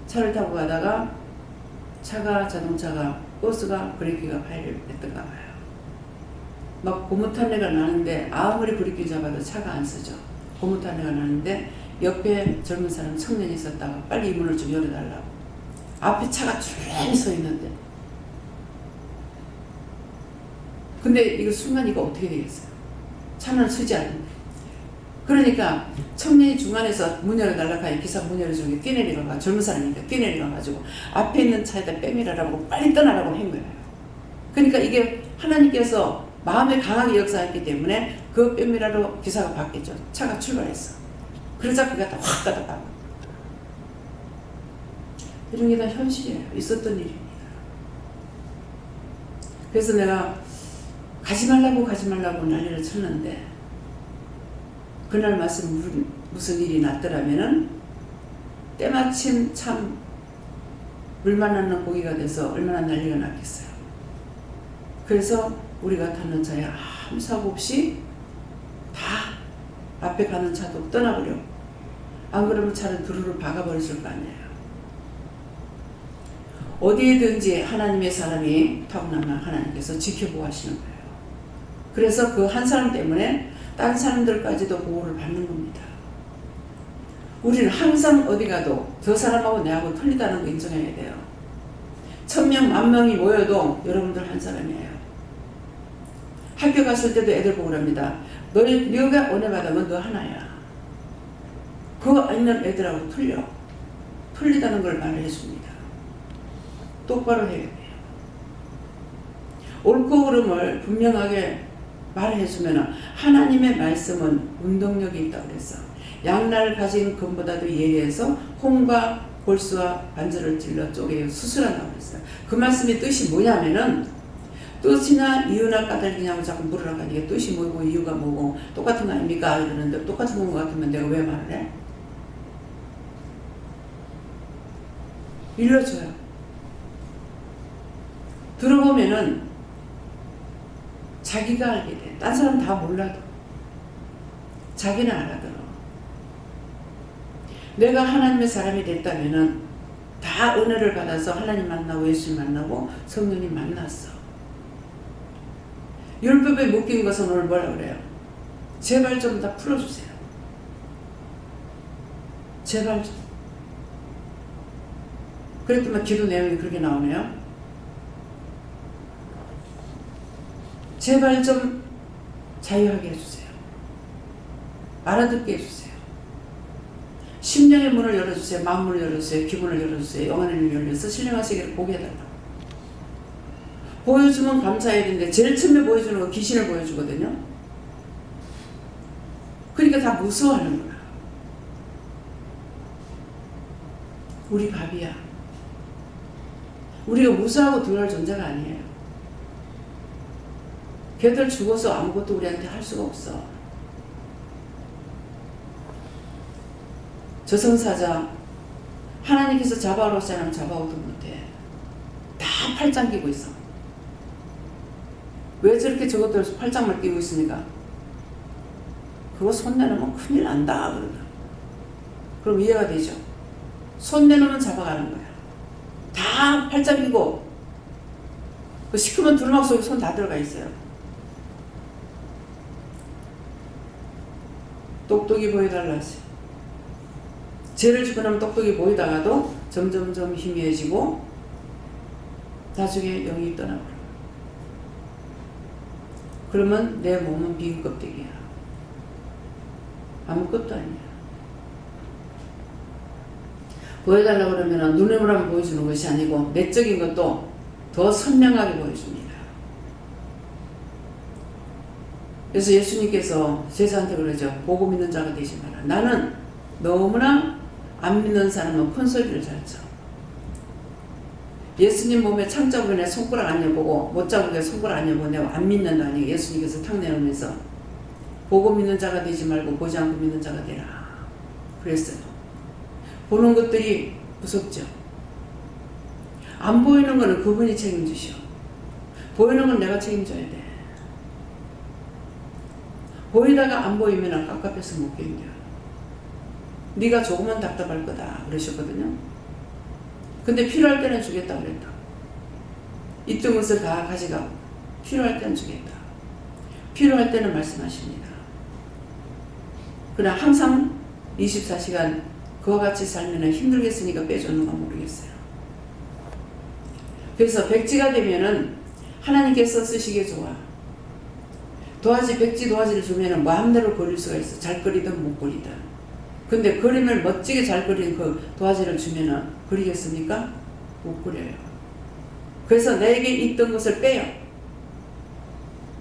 차를 타고 가다가 자동차가 버스가 브레이크가 파열했던가 봐요. 막 고무탄내가 나는데 아무리 브레이크 잡아도 차가 안 쓰죠. 고무탄내가 나는데 옆에 젊은 사람 청년이 있었다가 빨리 이 문을 좀 열어달라고. 앞에 차가 쭉 서 있는데. 근데 이거 순간 이거 어떻게 되겠어요? 차는 서지 않는데. 그러니까 청년이 중간에서 문 열어달라고 하니 기사 문 열어주는 게 뛰내리가 젊은 사람이니까 뛰내리가가지고 앞에 있는 차에다 빼밀어라고 빨리 떠나라고 한 거예요. 그러니까 이게 하나님께서 마음에 강하게 역사했기 때문에 그 빼밀어로 기사가 바뀌었죠. 차가 출발했어. 그러자 그가 다 확 가다가 이런 게 다 현실이에요. 있었던 일입니다. 그래서 내가 가지 말라고 난리를 쳤는데 그날 말씀 무슨 일이 났더라면은 때마침 참 물만 나는 고기가 돼서 얼마나 난리가 났겠어요. 그래서 우리가 타는 차에 아무 사고 없이 다 앞에 가는 차도 떠나버려. 안 그러면 차는 두루루 박아버렸을 거 아니에요. 어디에든지 하나님의 사람이 타고나면 하나님께서 지켜보고 하시는 거예요. 그래서 그 한 사람 때문에 다른 사람들까지도 보호를 받는 겁니다. 우리는 항상 어디 가도 저 사람하고 내하고 틀리다는 거 인정해야 돼요. 1000명, 10,000명이 모여도 여러분들 한 사람이에요. 학교 갔을 때도 애들 보고 그럽니다. 너가 은혜 받으면 너 하나야. 그거 있는 애들하고 틀리다는 걸 말을 해줍니다. 똑바로 해야 돼요. 옳고 그름을 분명하게 말해주면 하나님의 말씀은 운동력이 있다고 그랬어. 양날을 가진 금보다도 예리해서 홍과 골수와 관절을 찔러 쪼개 수술한다고 그랬어요. 그 말씀의 뜻이 뭐냐면은 뜻이나 이유나 까닭이냐고 자꾸 물으라고 하니까 뜻이 뭐고 이유가 뭐고 똑같은 거 아닙니까? 이러는데 똑같은 거 같으면 내가 왜 말을 해? 일러줘요. 들어보면은 자기가 알게 돼. 딴 사람 다 몰라도 자기는 알아들어. 내가 하나님의 사람이 됐다면은 다 은혜를 받아서 하나님 만나고 예수 만나고 성령님 만났어. 율법에 묶인 것은 오늘 뭐라 그래요? 제발 좀 다 풀어주세요. 제발 좀. 그랬더니 기도 내용이 그렇게 나오네요. 제발 좀 자유하게 해주세요. 알아듣게 해주세요. 심령의 문을 열어주세요. 마음문을 열어주세요. 기분을 열어주세요. 영혼의 문을 열려서 신령한 세계를 보게 해달라고. 보여주면 감사해야 되는데 제일 처음에 보여주는 건 귀신을 보여주거든요. 그러니까 다 무서워하는 거야. 우리 밥이야. 우리가 무서워하고 두려울 존재가 아니에요. 걔들 죽어서 아무것도 우리한테 할 수가 없어. 저승사자 하나님께서 잡아오라고 하면 잡아오도 못해. 다 팔짱 끼고 있어. 왜 저렇게 저것들 팔짱을 끼고 있으니까? 그거 손 내놓으면 큰일 난다 그러다. 그럼 이해가 되죠? 손 내놓으면 잡아가는 거야. 다 팔짱 끼고 그 시커먼 두루마기 속에 손 다 들어가 있어요. 똑똑히 보여달라 하세요. 죄를 짓고 나면 똑똑히 보이다가도 점점점 희미해지고 나중에 영이 떠나버려. 그러면 내 몸은 빈 껍데기야. 아무것도 아니야. 보여달라고 그러면 눈으로만 보여주는 것이 아니고 내적인 것도 더 선명하게 보여줍니다. 그래서 예수님께서 제자한테 그러죠. 보고 믿는 자가 되지 마라. 나는 너무나 안 믿는 사람은 큰 소리를 잘 쳐. 예수님 몸에 창자국에 손가락 안 여보고 못자국에 손가락 안 여보고 내가 안 믿는다니 예수님께서 탁 내놓으면서 보고 믿는 자가 되지 말고 보지 않고 믿는 자가 되라 그랬어요. 보는 것들이 무섭죠. 안 보이는 거는 그분이 책임지셔. 보이는 건 내가 책임져야 돼. 보이다가 안 보이면 깝깝해서 못 견뎌. 네가 조금만 답답할 거다 그러셨거든요. 근데 필요할 때는 주겠다 그랬다. 있던 것을 다 가져가고 필요할 때는 주겠다. 필요할 때는 말씀하십니다. 그러나 항상 24시간 그와 같이 살면 힘들겠으니까 빼줬는가 모르겠어요. 그래서 백지가 되면은 하나님께서 쓰시기에 좋아. 도화지, 백지 도화지를 주면은 마음대로 그릴 수가 있어. 잘 그리든 못 그리든. 근데 그림을 멋지게 잘 그린 그 도화지를 주면은 그리겠습니까? 못 그려요. 그래서 내게 있던 것을 빼요.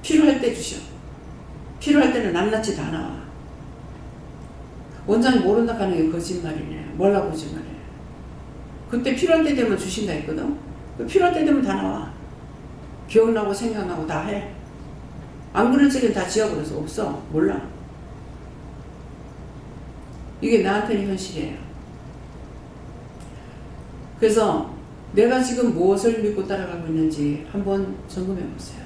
필요할 때 주셔. 필요할 때는 낱낱이 다 나와. 원장이 모른다 하는 게 거짓말이네. 몰라 거짓말이에요. 그때 필요할 때 되면 주신다 했거든. 필요할 때 되면 다 나와. 기억나고 생각나고 다 해. 안 그럴 적엔 다 지워버려서 없어. 몰라. 이게 나한테는 현실이에요. 그래서 내가 지금 무엇을 믿고 따라가고 있는지 한번 점검해 보세요.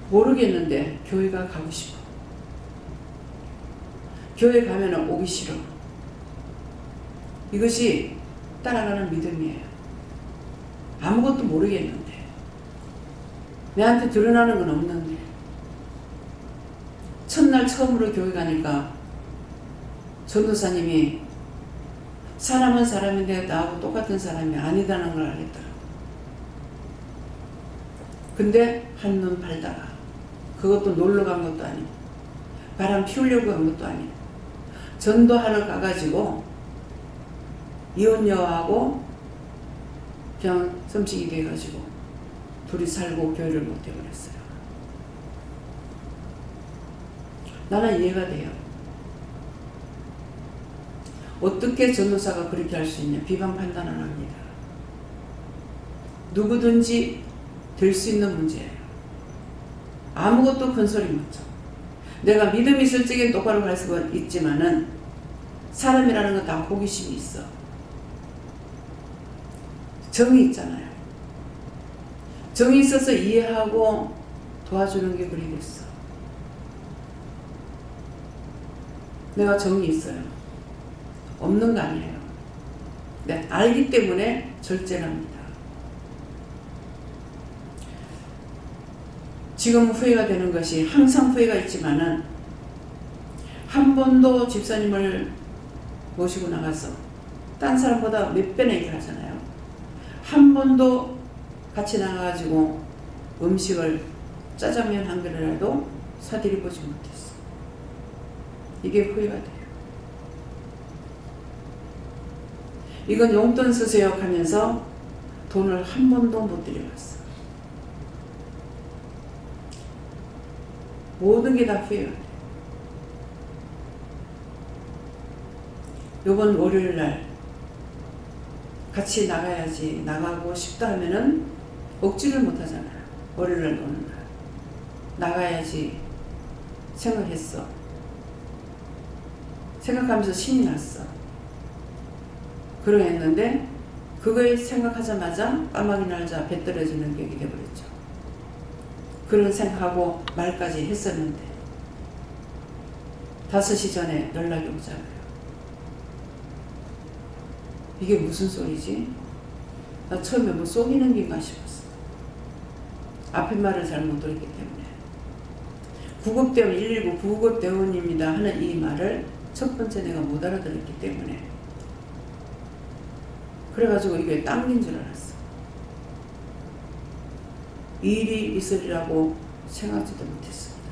모르겠는데 교회가 가고 싶어. 교회 가면 오기 싫어. 이것이 따라가는 믿음이에요. 아무것도 모르겠는데 내한테 드러나는 건 없는데 첫날 처음으로 교회 가니까 전도사님이 사람은 사람인데 나하고 똑같은 사람이 아니다는 걸 알겠더라고. 근데 한눈 팔다가 그것도 놀러 간 것도 아니고 바람 피우려고 간 것도 아니고 전도하러 가가지고 이혼녀하고 그냥 섬식이 돼가지고 둘이 살고 교회를 못 해버렸어요. 나는 이해가 돼요. 어떻게 전도사가 그렇게 할 수 있냐. 비방 판단을 합니다. 누구든지 될 수 있는 문제예요. 아무것도 큰 소리 못 쳐. 내가 믿음이 있을 적엔 똑바로 갈 수가 있지만은 사람이라는 건 다 호기심이 있어. 정이 있잖아요. 정이 있어서 이해하고 도와주는 게 그리겠어. 내가 정이 있어요. 없는 거 아니에요. 네, 알기 때문에 절제합니다. 지금 후회가 되는 것이 항상 후회가 있지만은 한 번도 집사님을 모시고 나가서 딴 사람보다 몇 배나 일을 하잖아요. 한 번도 같이 나가가지고 음식을 짜장면 한 그릇이라도 사드려보지 못했어. 이게 후회가 돼요. 이건 용돈 쓰세요 하면서 돈을 한 번도 못 들여봤어. 모든 게 다 후회가 돼요. 요번 월요일날 같이 나가야지, 나가고 싶다 하면은 억지를 못 하잖아요. 월요일날 노는 날 나가야지 생각했어. 생각하면서 신이 났어. 그러했는데 그거에 생각하자마자 까마귀 날자 배 떨어지는 격이 돼버렸죠. 그런 생각하고 말까지 했었는데 5시 전에 연락이 오잖아요. 이게 무슨 소리지? 나 처음에 뭐 속이는 긴가 싶었어. 앞에 말을 잘 못 들었기 때문에. 구급대원 119 구급대원입니다 하는 이 말을 첫 번째 내가 못 알아들었기 때문에 그래가지고 이게 당긴 줄 알았어. 일이 있으리라고 생각지도 못했습니다.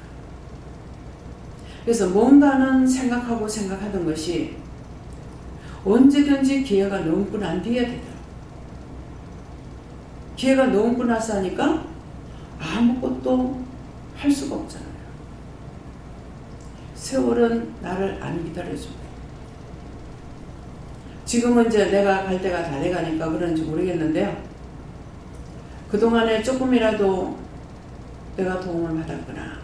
그래서 뭔가는 생각하고 생각하던 것이 언제든지 기회가 넘고 난 뒤에 되더라고요. 기회가 넘고 나서 하니까 아무것도 할 수가 없잖아요. 세월은 나를 안 기다려주고 지금은 이제 내가 갈 때가 다 돼가니까 그런지 모르겠는데요. 그동안에 조금이라도 내가 도움을 받았거나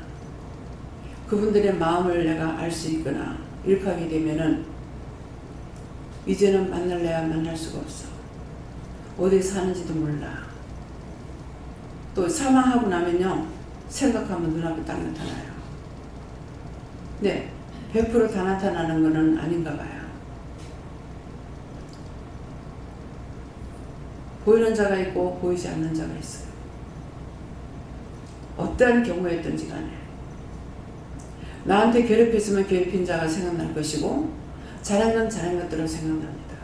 그분들의 마음을 내가 알 수 있거나 이렇게 하게 되면은 이제는 만날래야 만날 수가 없어. 어디 사는지도 몰라. 또 사망하고 나면요 생각하면 눈앞에 딱 나타나요. 네, 100% 다 나타나는 거는 아닌가 봐요. 보이는 자가 있고 보이지 않는 자가 있어요. 어떠한 경우였든지 간에 나한테 괴롭혔으면 괴롭힌 자가 생각날 것이고 잘한 건 잘한 것대로 생각납니다.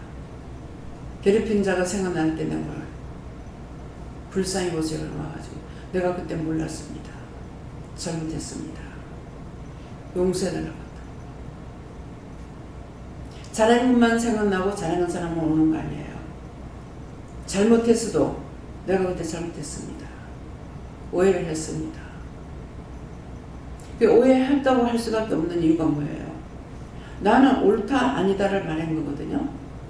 괴롭힌 자가 생각날 때 내가 불쌍히 보세요 와가지고 내가 그때 몰랐습니다. 잘못했습니다. 용서해달라고. 잘하는 것만 생각나고 잘하는 사람은 오는 거 아니에요. 잘못했어도 내가 그때 잘못했습니다. 오해를 했습니다. 오해했다고 할 수밖에 없는 이유가 뭐예요? 나는 옳다 아니다를 말한 거거든요.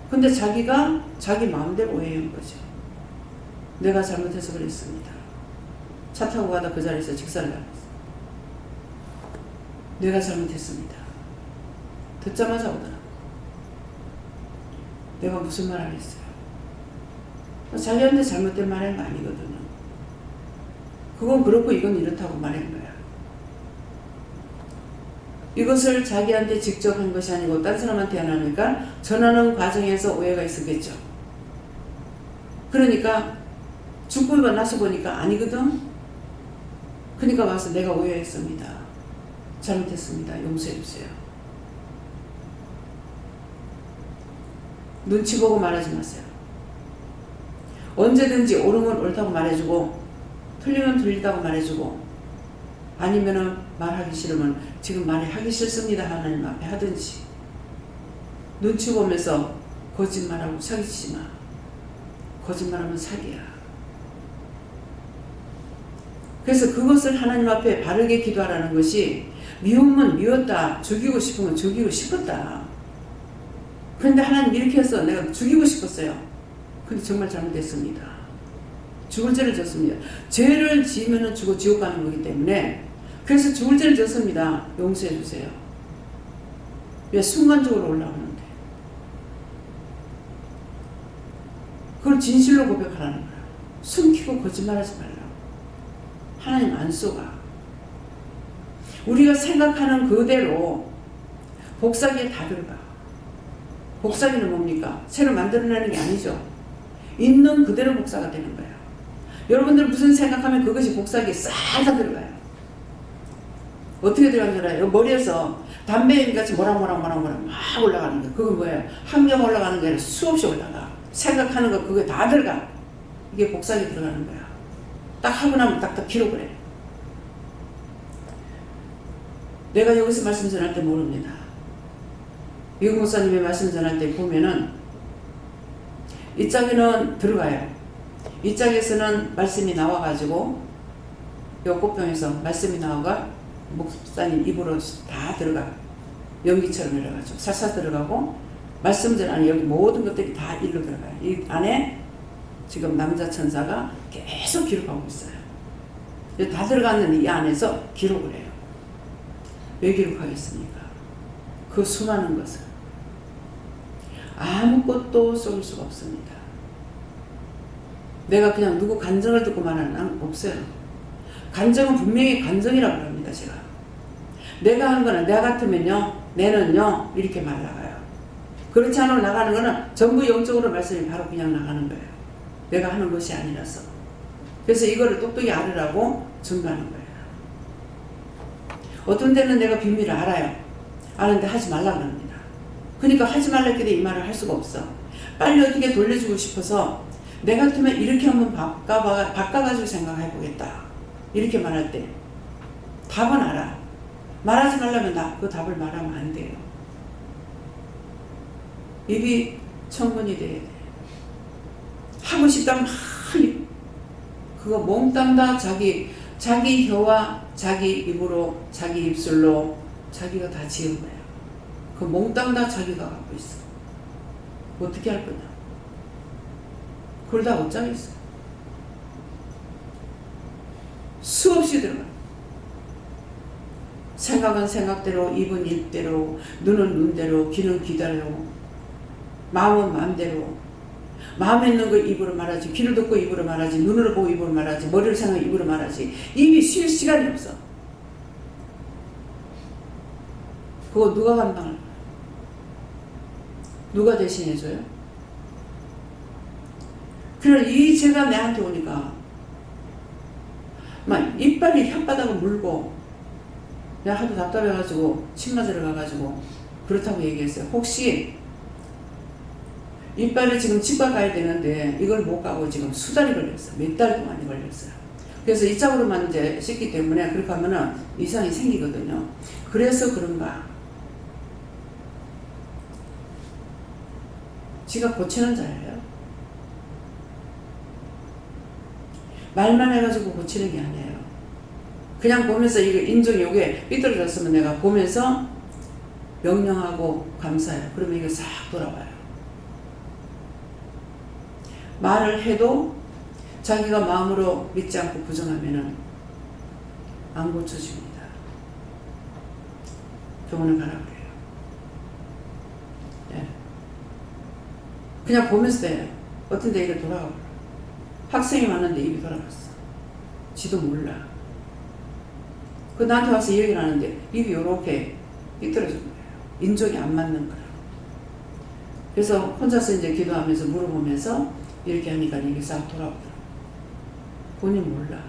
근데 자기가 자기 마음대로 오해한 거죠. 내가 잘못해서 그랬습니다. 차 타고 가다 그 자리에서 직사를 당했어요. 내가 잘못했습니다. 듣자마자 오더라. 내가 무슨 말을 했어요? 자기한테 잘못된 말한 거 아니거든요. 그건 그렇고 이건 이렇다고 말한 거야. 이것을 자기한테 직접 한 것이 아니고 딴 사람한테 안 하니까 전하는 과정에서 오해가 있었겠죠. 그러니까 죽고 나서 보니까 아니거든. 그러니까 와서 내가 오해했습니다. 잘못했습니다. 용서해주세요. 눈치 보고 말하지 마세요. 언제든지 옳은 건 옳다고 말해주고 틀리면 틀리다고 말해주고 아니면은 말하기 싫으면 지금 말하기 싫습니다 하나님 앞에 하든지 눈치 보면서 거짓말하고 사기치지 마. 거짓말하면 사기야. 그래서 그것을 하나님 앞에 바르게 기도하라는 것이 미우면 미웠다. 죽이고 싶으면 죽이고 싶었다. 그런데 하나님 이렇게 해서 내가 죽이고 싶었어요. 근데 정말 잘못했습니다. 죽을 죄를 졌습니다. 죄를 지으면 죽어 지옥 가는 거기 때문에 그래서 죽을 죄를 졌습니다. 용서해 주세요. 왜 순간적으로 올라오는데 그걸 진실로 고백하라는 거야. 숨기고 거짓말하지 말라고. 하나님 안 속아. 우리가 생각하는 그대로 복사기에 다 들어가. 복사기는 뭡니까? 새로 만들어내는 게 아니죠. 있는 그대로 복사가 되는 거예요. 여러분들 무슨 생각하면 그것이 복사기에 싹 다 들어가요. 어떻게 들어가는 줄 알아요? 머리에서 담배잎같이 모락모락 막 올라가는 거예요. 그건 뭐예요? 한 겹 올라가는 게 아니라 수없이 올라가. 생각하는 거 그게 다 들어가. 이게 복사기 들어가는 거야. 딱 하고 나면 딱딱 기록을 해. 내가 여기서 말씀 전할 때 모릅니다. 미국 목사님의 말씀 전할 때 보면은 이 짝에는 들어가요. 이 짝에서는 말씀이 나와가지고 요 꽃병에서 말씀이 나와가 목사님 입으로 다 들어가. 연기처럼 이래가지고 살살 들어가고 말씀 전하는 여기 모든 것들이 다 일로 들어가요. 이 안에 지금 남자 천사가 계속 기록하고 있어요. 다 들어갔는데 이 안에서 기록을 해요. 왜 기록하겠습니까? 그 수많은 것을 아무것도 쏠 수가 없습니다. 내가 그냥 누구 간증을 듣고 말하는 건 없어요. 간증은 분명히 간증이라고 합니다. 제가 내가 하는 거는 내가 같으면요, 내는요 이렇게 말 나가요. 그렇지 않으면 나가는 거는 전부 영적으로 말씀이 바로 그냥 나가는 거예요. 내가 하는 것이 아니라서. 그래서 이거를 똑똑히 알으라고 증거하는 거예요. 어떤 데는 내가 비밀을 알아요. 아는데 하지 말라 그럽니다. 그러니까 하지 말랬기에 이 말을 할 수가 없어. 빨리 어떻게 돌려주고 싶어서 내 같으면 이렇게 한번 바꿔가지고 생각해 보겠다. 이렇게 말할 때 답은 알아. 말하지 말라면 그 답을 말하면 안 돼요. 입이 천문이 돼야 돼. 하고 싶다면 그거 몽땅 다 자기 혀와 자기 입으로 자기 입술로 자기가 다 지은 거예요. 그 몽땅 다 자기가 갖고 있어. 어떻게 할 거냐. 그걸 다 어쩌겠어. 수없이 들어가. 생각은 생각대로, 입은 입대로, 눈은 눈대로, 귀는 귀대로, 마음은 마음대로. 마음에 있는 걸 입으로 말하지, 귀를 듣고 입으로 말하지, 눈으로 보고 입으로 말하지, 머리를 생각하고 입으로 말하지. 입이 쉴 시간이 없어. 그거 누가 감당할 거야? 누가 대신해줘요? 그래, 이 죄가 내한테 오니까 막 이빨이 혓바닥을 물고 내가 하도 답답해가지고 침 맞으러 가가지고 그렇다고 얘기했어요. 혹시 이빨을 지금 치과 가야 되는데 이걸 못 가고 지금 수달이 걸렸어요. 몇 달 동안이 걸렸어요. 그래서 이 짝으로만 이제 씻기 때문에 그렇게 하면은 이상이 생기거든요. 그래서 그런가. 지가 고치는 자예요. 말만 해가지고 고치는 게 아니에요. 그냥 보면서 이거 인정이 요게 삐뚤어졌으면 내가 보면서 명령하고 감사해요. 그러면 이거 싹 돌아와요. 말을 해도 자기가 마음으로 믿지 않고 부정하면은 안 고쳐집니다. 병원을 가라 그래요. 네. 그냥 보면서 돼요. 어떤 데 이게 돌아가고 학생이 왔는데 입이 돌아갔어. 지도 몰라. 그 나한테 와서 얘기를 하는데 입이 요렇게 삐뚤어진 거예요. 인종이 안 맞는 거예요. 그래서 혼자서 이제 기도하면서 물어보면서 이렇게 하니까 이게 싹 돌아오더라고. 본인 몰라.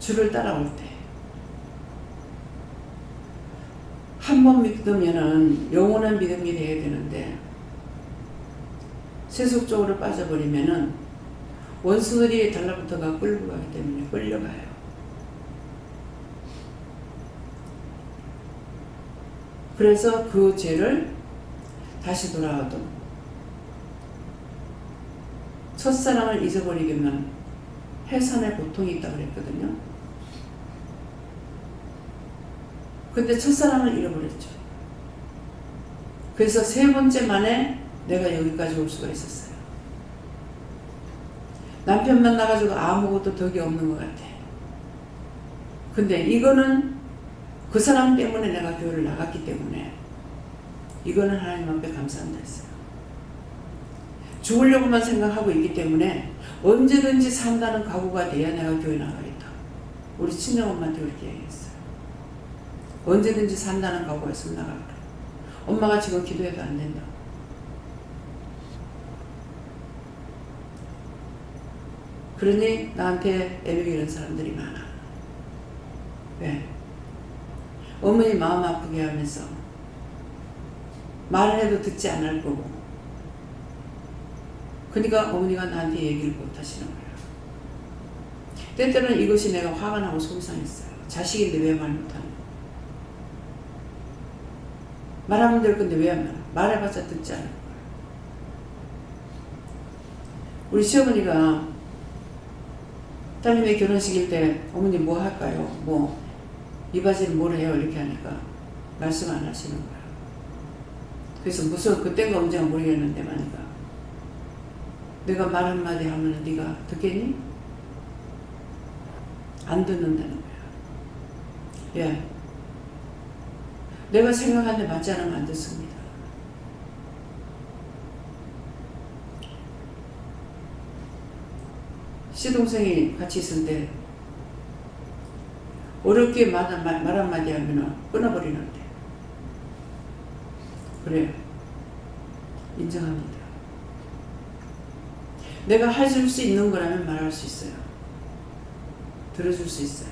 주를 따라올 때 한 번 믿으면은 영원한 믿음이 돼야 되는데 세속적으로 빠져버리면은 원수들이 달라붙어가 끌고 가기 때문에 끌려가요. 그래서 그 죄를 다시 돌아와도 첫사랑을 잊어버리려면 해산의 고통이 있다고 그랬거든요. 근데 첫사랑을 잃어버렸죠. 그래서 세 번째 만에 내가 여기까지 올 수가 있었어요. 남편 만나가지고 아무것도 덕이 없는 것 같아. 근데 이거는 그 사람 때문에 내가 교회를 나갔기 때문에 이거는 하나님 앞에 감사한다 했어요. 죽으려고만 생각하고 있기 때문에 언제든지 산다는 각오가 돼야 내가 교회 나가겠다. 우리 친정엄마한테 그렇게 얘기했어요. 언제든지 산다는 각오가 있으면 나가라. 엄마가 지금 기도해도 안 된다. 그러니 나한테 애매기는 사람들이 많아. 왜? 어머니 마음 아프게 하면서 말을 해도 듣지 않을 거고, 그러니까 어머니가 나한테 얘기를 못 하시는 거예요. 때때로는 이것이 내가 화가 나고 속이 상했어요. 자식인데 왜 말 못하는 거야? 말하면 될 건데 왜 안 말해? 말해봤자 듣지 않을 거야. 우리 시어머니가 딸님의 결혼식일 때 어머니 뭐 할까요? 뭐 이바지는 뭘 해요? 이렇게 하니까 말씀 안 하시는 거야. 그래서 무슨 그때가 언제가 모르겠는데 말이야. 내가 말 한마디 하면 네가 듣겠니? 안 듣는다는 거야. 예. 내가 생각하는데 맞지 않으면 안 듣습니다. 시동생이 같이 있을 때 어렵게 말 한마디 하면 끊어버리는데. 그래요. 인정합니다. 내가 해줄 수 있는 거라면 말할 수 있어요. 들어줄 수 있어요.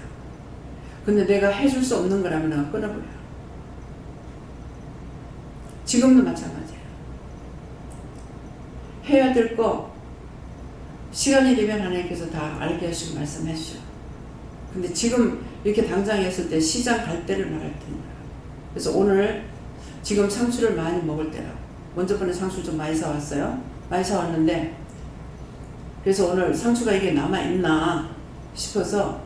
근데 내가 해줄 수 없는 거라면 끊어버려요. 지금도 마찬가지예요. 해야 될 거 시간이 되면 하나님께서 다 알게 하시고 말씀해 주셔. 근데 지금 이렇게 당장 했을 때 시장 갈 때를 말할 테니까. 그래서 오늘 지금 상추를 많이 먹을 때라고. 먼저 번에 상추 좀 많이 사왔어요. 많이 사왔는데 그래서 오늘 상추가 이게 남아있나 싶어서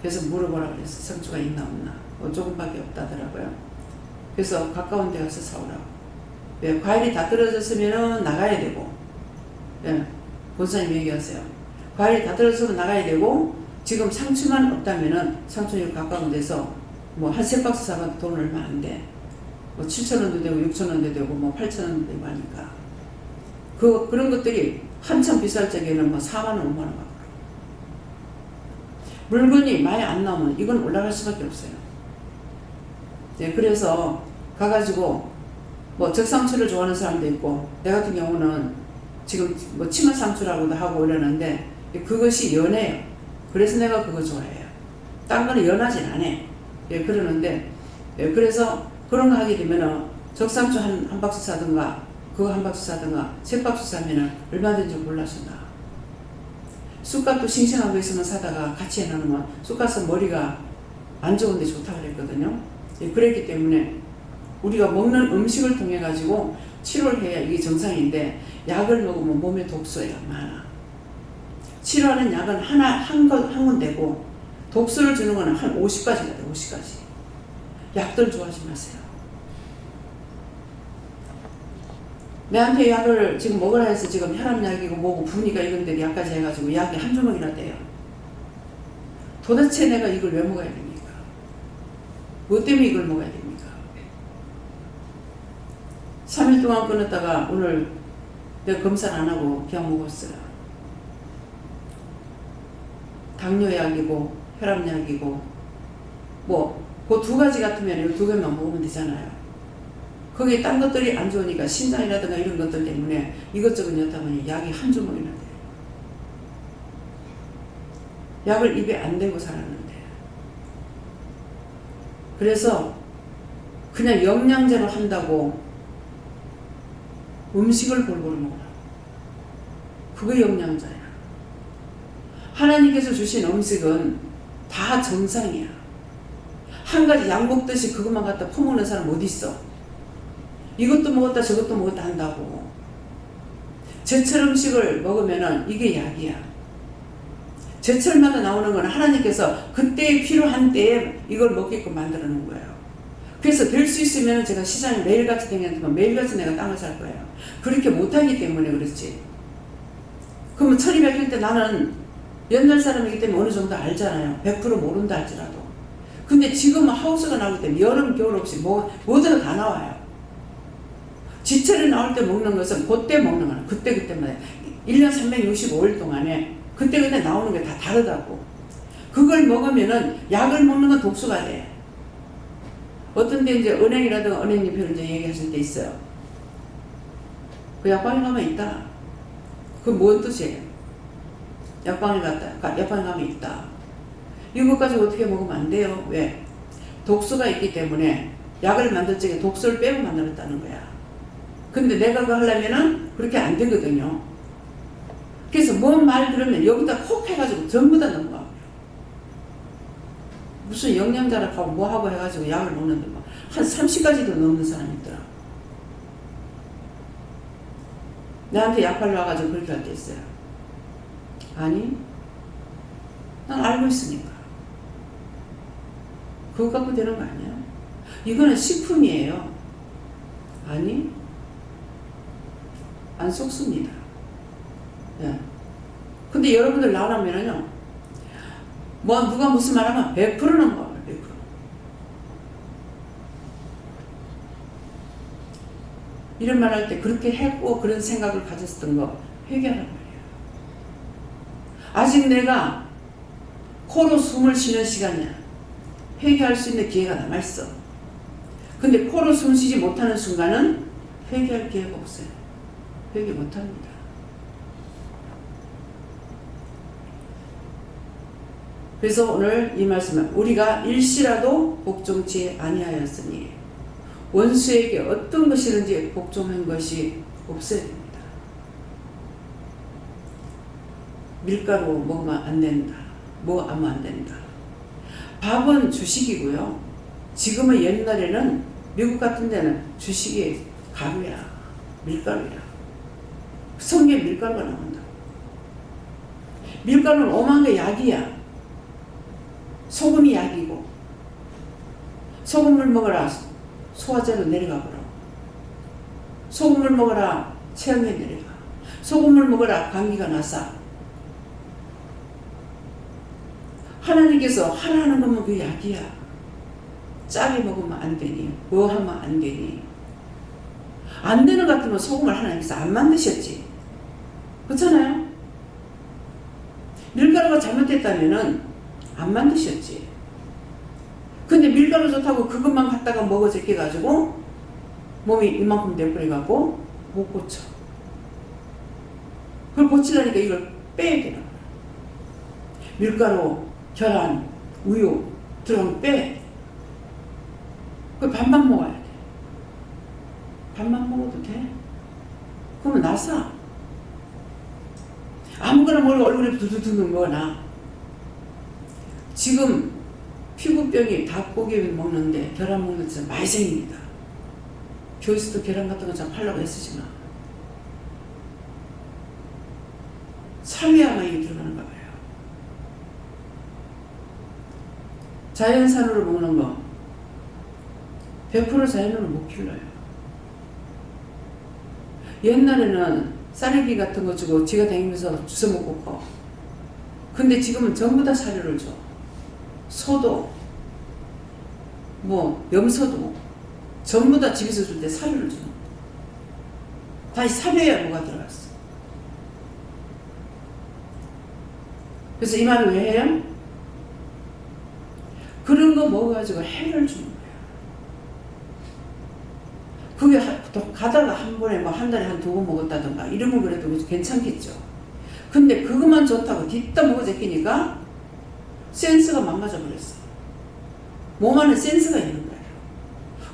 그래서 물어보라 그랬어. 상추가 있나 없나. 조금밖에 없다더라고요. 그래서 가까운 데 가서 사오라고. 왜? 과일이 다 떨어졌으면 나가야 되고, 예, 본사님 얘기하세요. 과일이 다 떨어졌으면 나가야 되고, 지금 상추만 없다면은 상추에 가까운 데서 뭐 한 3박스 사면 돈 얼마 안 돼. 뭐 7,000원도 되고 6,000원도 되고 뭐 8,000원도 되고 하니까. 그런 것들이 한참 비쌀 적에는 뭐 4만원, 5만원 갖고. 물건이 많이 안 나오면 이건 올라갈 수밖에 없어요. 네, 그래서 가가지고 뭐 적상추를 좋아하는 사람도 있고, 내 같은 경우는 지금 뭐 치마상추라고도 하고 이러는데 그것이 연해요. 그래서 내가 그거 좋아해요. 딴 거는 연하진 않아. 예, 그러는데, 예, 그래서 그런 거 하게 되면은 적상추 한 박스 사든가 그거 한 박스 사든가 3박스 사면은 얼마든지 골라서 나. 쑥갓도 싱싱한 거 있으면 사다가 같이 해놓으면 쑥갓은 머리가 안 좋은데 좋다고 그랬거든요. 예, 그랬기 때문에 우리가 먹는 음식을 통해 가지고 치료를 해야 이게 정상인데, 약을 먹으면 몸에 독소가 많아. 치료하는 약은 한 군데고, 독소를 주는 거는 한 50가지가 돼. 50가지. 약들 좋아하지 마세요. 내한테 약을 지금 먹으라 해서 지금 혈압약이고 뭐고 부니까 이건데 약까지 해가지고 약이 한 주먹이나 돼요. 도대체 내가 이걸 왜 먹어야 됩니까? 뭐 때문에 이걸 먹어야 됩니까? 3일 동안 끊었다가 오늘 내가 검사를 안 하고 그냥 먹었어요. 당뇨약이고 혈압약이고 뭐 그 2가지 같으면 이 2개만 먹으면 되잖아요. 거기에 딴 것들이 안 좋으니까 신장이라든가 이런 것들 때문에 이것저것 넣다 보니 약이 한 주먹이나 돼요. 약을 입에 안 대고 살았는데. 그래서 그냥 영양제로 한다고 음식을 골고루 먹어라. 그게 영양제야. 하나님께서 주신 음식은 다 정상이야. 한 가지 약 먹듯이 그것만 갖다 퍼먹는 사람 어디 있어? 이것도 먹었다 저것도 먹었다 한다고. 제철 음식을 먹으면은 이게 약이야. 제철마다 나오는 건 하나님께서 그때에 필요한 때에 이걸 먹게끔 만들어 놓은 거예요. 그래서 될 수 있으면 제가 시장에 매일같이 다니면 매일같이 내가 땅을 살 거예요. 그렇게 못하기 때문에 그렇지. 그러면 철이 막힐 때 나는 옛날 사람이기 때문에 어느 정도 알잖아요. 100% 모른다 할지라도. 근데 지금은 하우스가 나오기 때문에 여름 겨울 없이 뭐든 다 나와요. 지철이 나올 때 먹는 것은 그때 먹는 거야. 그때마다 1년 365일 동안에 그때 나오는 게 다 다르다고. 그걸 먹으면은 약을 먹는 건 독소가 돼. 어떤 데 이제 은행이라든가 은행잎을 이제 얘기하실 때 있어요. 그 약방에 가면 있다. 그 뭔 뜻이에요? 약방에 가면 있다. 이것까지 어떻게 먹으면 안 돼요. 왜? 독소가 있기 때문에 약을 만들 적에 독소를 빼고 만들었다는 거야. 근데 내가 그거 하려면은 그렇게 안 되거든요. 그래서 뭔 말 들으면 여기다 콕 해가지고 전부 다 넘어가. 무슨 영양자락하고 뭐하고 해가지고 약을 먹는데 한 30가지도 넘는 사람이 있더라. 나한테 약 팔러 와가지고 그렇게 할 때 있어요. 아니, 난 알고 있으니까. 그거 갖고 되는 거 아니야? 이거는 식품이에요. 아니, 안 속습니다. 예. 근데 여러분들 나오면은요, 뭐, 누가 무슨 말 하면 100%는 먹어요, 100%. 이런 말 할 때 그렇게 했고 그런 생각을 가졌던 거 회개하란 말이에요. 아직 내가 코로 숨을 쉬는 시간이야. 회개할 수 있는 기회가 남아있어. 근데 코로 숨 쉬지 못하는 순간은 회개할 기회가 없어요. 회개 못합니다. 그래서 오늘 이 말씀은 우리가 일시라도 복종치 아니하였으니 원수에게 어떤 것이든지 복종한 것이 없어야 됩니다. 밀가루 먹으면 안 된다. 뭐 하면 안 된다. 밥은 주식이고요. 지금은 옛날에는 미국 같은 데는 주식이 가루야. 밀가루야. 성경에 밀가루가 나온다. 밀가루는 오만 개 약이야. 소금이 약이고 소금물 먹어라 소화제로 내려가 보라고. 소금물 먹어라 체온이 내려가. 소금물 먹어라 감기가 나서. 하나님께서 하라는 것만 그 약이야. 짜게 먹으면 안 되니 뭐 하면 안 되니. 안 되는 것 같으면 소금을 하나님께서 안 만드셨지. 그렇잖아요. 밀가루가 잘못됐다면은 안 만드셨지. 근데 밀가루 좋다고 그것만 갖다가 먹어 제껴가지고 몸이 이만큼 돼버려갖고 못 고쳐. 그걸 고치려니까 이걸 빼야 되나. 밀가루, 계란, 우유 들어가면 빼. 그걸 반만 먹어야 돼. 반만 먹어도 돼. 그러면 나서 아무거나 먹고 얼굴에 두두두두 먹어놔. 지금 피부병이 닭고기 먹는데 계란 먹는 거 진짜 말생입니다. 교회에서도 계란 같은 거 좀 팔려고 했으지만 살려야만 이게 들어가는가 봐요. 자연산으로 먹는 거 100% 자연으로 못 길러요. 옛날에는 쌀기 같은 거 주고 지가 다니면서 주워 먹고 커. 근데 지금은 전부 다 사료를 줘. 소도 뭐 염소도 전부 다 집에서 줄 때 사료를 주는. 다시 사료에 뭐가 들어갔어. 그래서 이 말을 왜 해요? 그런 거 먹어가지고 해를 주는 거야. 그게 가다가 한 번에 뭐 한 달에 한 2번 먹었다던가 이러면 그래도 괜찮겠죠. 근데 그것만 좋다고 뒤따 먹어 제끼니까 센스가 망가져 버렸어. 몸 안에 센스가 있는 거예요.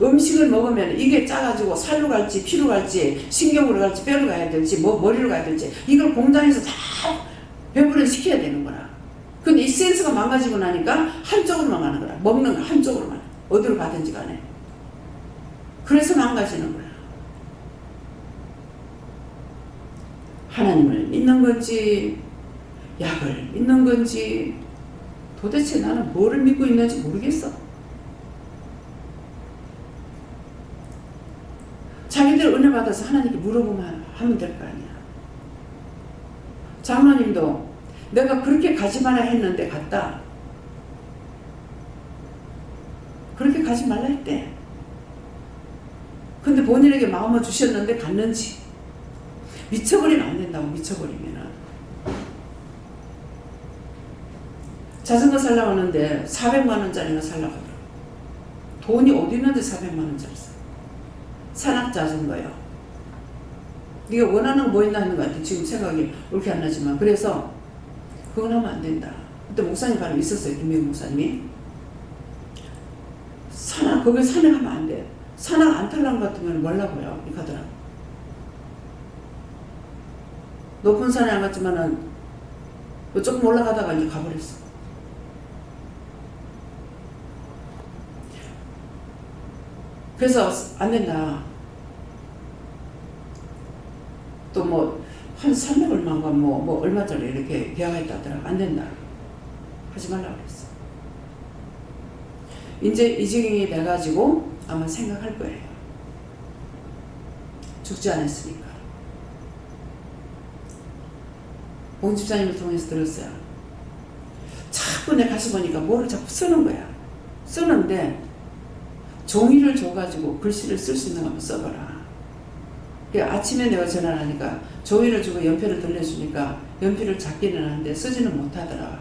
음식을 먹으면 이게 짜가지고 살로 갈지 피로 갈지 신경으로 갈지 뼈로 가야 될지 뭐 머리로 가야 될지 이걸 공장에서 다 배분을 시켜야 되는 거라. 근데 이 센스가 망가지고 나니까 한쪽으로만 가는 거라. 먹는 거 한쪽으로만. 어디로 가든지 간에. 그래서 망가지는 거야. 하나님을 믿는 건지 약을 믿는 건지 도대체 나는 뭐를 믿고 있는지 모르겠어. 자기들 은혜 받아서 하나님께 물어보면 하면 될 거 아니야. 장로님도 내가 그렇게 가지 말라 했는데 갔다. 그렇게 가지 말라 했대. 근데 본인에게 마음을 주셨는데 갔는지. 미쳐버리면 안 된다고. 미쳐버리면은. 자전거 살려고 하는데 400만원짜리가 살려고 하더라고. 돈이 어디 있는데 400만원짜리 사. 산악자전거요. 네가 원하는 거 뭐 있나 하는 것 같아. 지금 생각이 옳게 안 나지만. 그래서 그건 하면 안 된다. 그때 목사님 바로 있었어요. 김명희 목사님이. 산악, 거기 산행하면 안 돼. 산악 안 탈란 것 같으면 몰라고요. 이렇게 하더라고. 높은 산에 안 갔지만은 조금 올라가다가 이제 가버렸어. 그래서 안 된다. 또 뭐 한 300 얼마인가 뭐 얼마짜리 이렇게 계약했다 하더라고. 안 된다. 하지 말라고 그랬어. 이제 이 지경이 돼가지고 아마 생각할 거예요. 죽지 않았으니까. 본 집사님을 통해서 들었어요. 자꾸 내 가서 보니까 뭐를 자꾸 쓰는 거야. 쓰는데 종이를 줘가지고 글씨를 쓸 수 있는 거 한번 써봐라. 아침에 내가 전화를 하니까 종이를 주고 연필을 돌려주니까 연필을 잡기는 하는데 쓰지는 못하더라.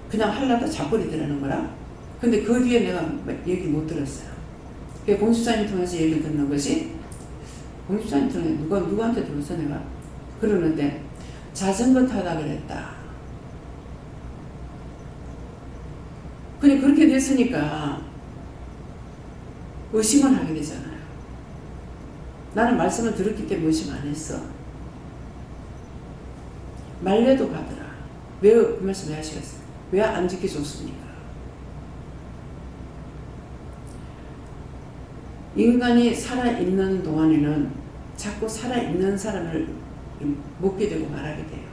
그냥 하려다 잡버리더라는 거라. 근데 그 뒤에 내가 얘기 못 들었어요. 공집사님 통해서 얘기를 듣는 것이, 공집사님 통해서 누구한테 들었어 내가? 그러는데 자전거 타다 그랬다. 근데 그렇게 됐으니까 의심을 하게 되잖아요. 나는 말씀을 들었기 때문에 의심 안 했어. 말려도 가더라. 왜 그 말씀 왜 하시겠어요? 왜 안 지켜줬습니까? 인간이 살아있는 동안에는 자꾸 살아있는 사람을 묻게 되고 말하게 돼요.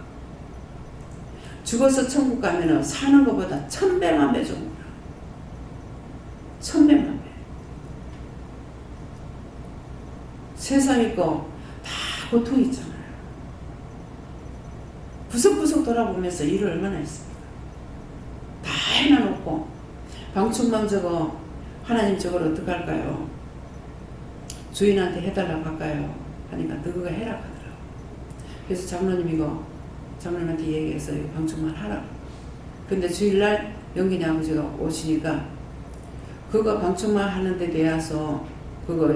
죽어서 천국 가면은 사는 것보다 1000배만 배 좋은 거야. 1000배만 배. 세상이 거 다 고통이 있잖아요. 구석구석 돌아보면서 일을 얼마나 했습니까? 다 해놔놓고 방충망 저거 하나님 저걸 어떡할까요? 주인한테 해달라고 할까요? 하니까 너가 해라 하더라고. 그래서 장로님한테 얘기해서 방충망 하라고. 근데 주일날 영균이 아버지가 오시니까 그거 방충망 하는데 대해서 그거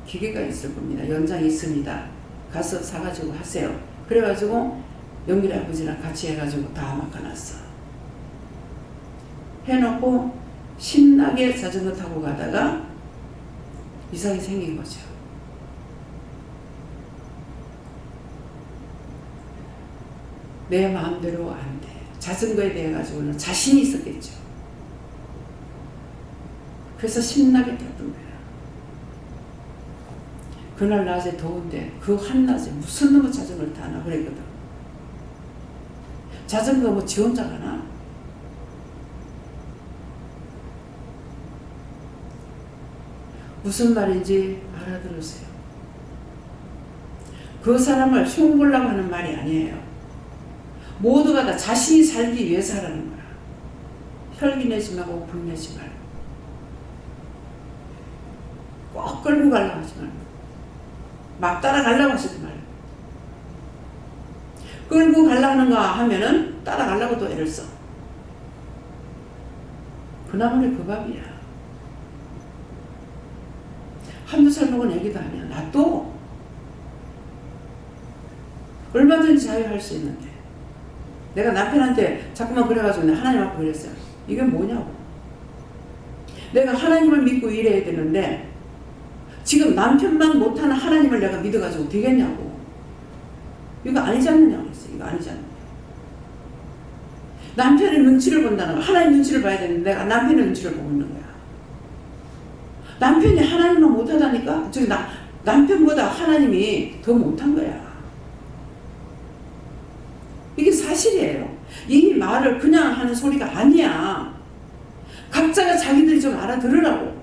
기계가 있을 겁니다. 연장이 있습니다. 가서 사가지고 하세요. 그래가지고 영균이 아버지랑 같이 해가지고 다 막아놨어. 해놓고 신나게 자전거 타고 가다가 이상이 생긴 거죠. 내 마음대로 안 돼. 자전거에 대해 가지고는 자신이 있었겠죠. 그래서 신나게 탔던 거야. 그날 낮에 더운데 그 한낮에 무슨 놈의 자전거를 타나 그랬거든. 자전거 뭐 지 혼자 가나? 무슨 말인지 알아들으세요. 그 사람을 흉보려고 하는 말이 아니에요. 모두가 다 자신이 살기 위해서 하라는 거야. 혈기 내지 말고 불내지 말고 꼭 끌고 가려고 하지 말고 막 따라가려고 하지 말고 끌고 가려는가 하면은 따라가려고 또 애를 써. 그나마는 그 밥이야. 한두 살 먹은 애기도 아니야. 나도 얼마든지 자유할 수 있는데 내가 남편한테 자꾸만 그래가지고 내가 하나님 앞에 그랬어요. 이게 뭐냐고. 내가 하나님을 믿고 일해야 되는데 지금 남편만 못하는 하나님을 내가 믿어가지고 되겠냐고. 이거 아니지 않느냐고 그랬어요. 이거 아니지 않느냐. 남편의 눈치를 본다는 거. 하나님 눈치를 봐야 되는데 내가 남편의 눈치를 보고 있는 거야. 남편이 하나님만 못하다니까? 저기 남편보다 하나님이 더 못한 거야. 이게 사실이에요. 이 말을 그냥 하는 소리가 아니야. 각자가 자기들이 좀 알아들으라고.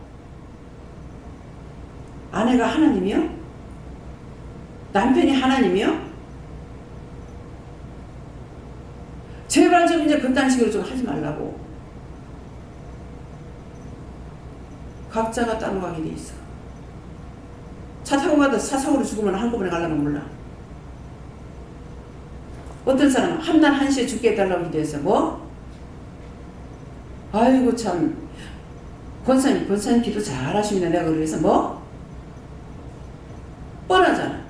아내가 하나님이요? 남편이 하나님이요? 제발 좀 이제 그딴 식으로 좀 하지 말라고. 각자가 따로 가게 돼 있어. 차 타고 가도 차 사고로 죽으면 한꺼번에 가려면 몰라. 어떤 사람은 한날 한시에 죽게 해달라고 기도해서 뭐? 아이고 참 권사님 기도 잘하시면 내가 그래서 뭐? 뻔하잖아.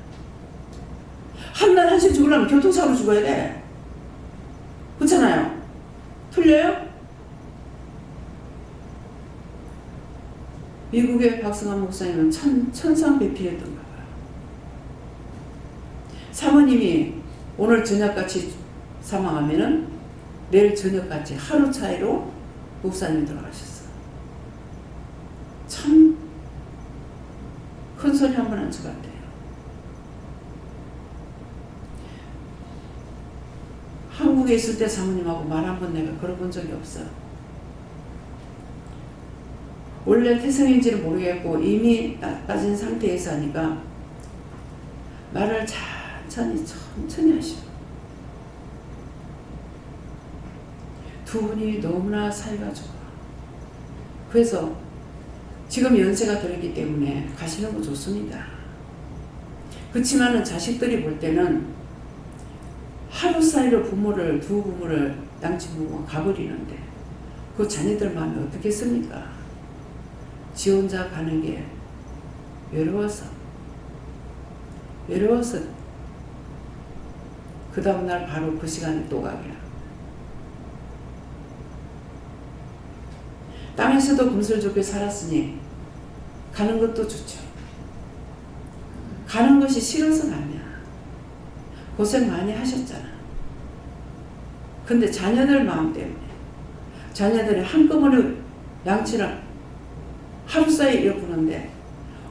한날 한시에 죽으려면 교통사고로 죽어야 돼. 그렇잖아요. 틀려요? 미국의 박성환 목사님은 천상배필했던가 봐요. 사모님이 오늘 저녁같이 사망하면은 내일 저녁같이 하루 차이로 목사님이 돌아가셨어. 참 큰 소리 한 번 한 것 같아요. 한국에 있을 때 사모님하고 말 한 번 내가 걸어본 적이 없어. 원래 태성인지는 모르겠고 이미 나빠진 상태에서 하니까 말을 천천히 하시오. 두 분이 너무나 사이가 좋아. 그래서 지금 연세가 들었기 때문에 가시는 거 좋습니다. 그렇지만은 자식들이 볼 때는 하루 사이로 두 부모를 양치 부모가 가버리는데 그 자녀들 마음이 어떻겠습니까? 지 혼자 가는 게 외로워서 그 다음날 바로 그 시간에 또 가기야. 땅에서도 금슬 좋게 살았으니 가는 것도 좋죠. 가는 것이 싫어서는 아니야. 고생 많이 하셨잖아. 근데 자녀들 마음 때문에 자녀들이 한꺼번에 양치를 하루 사이에 이어보는데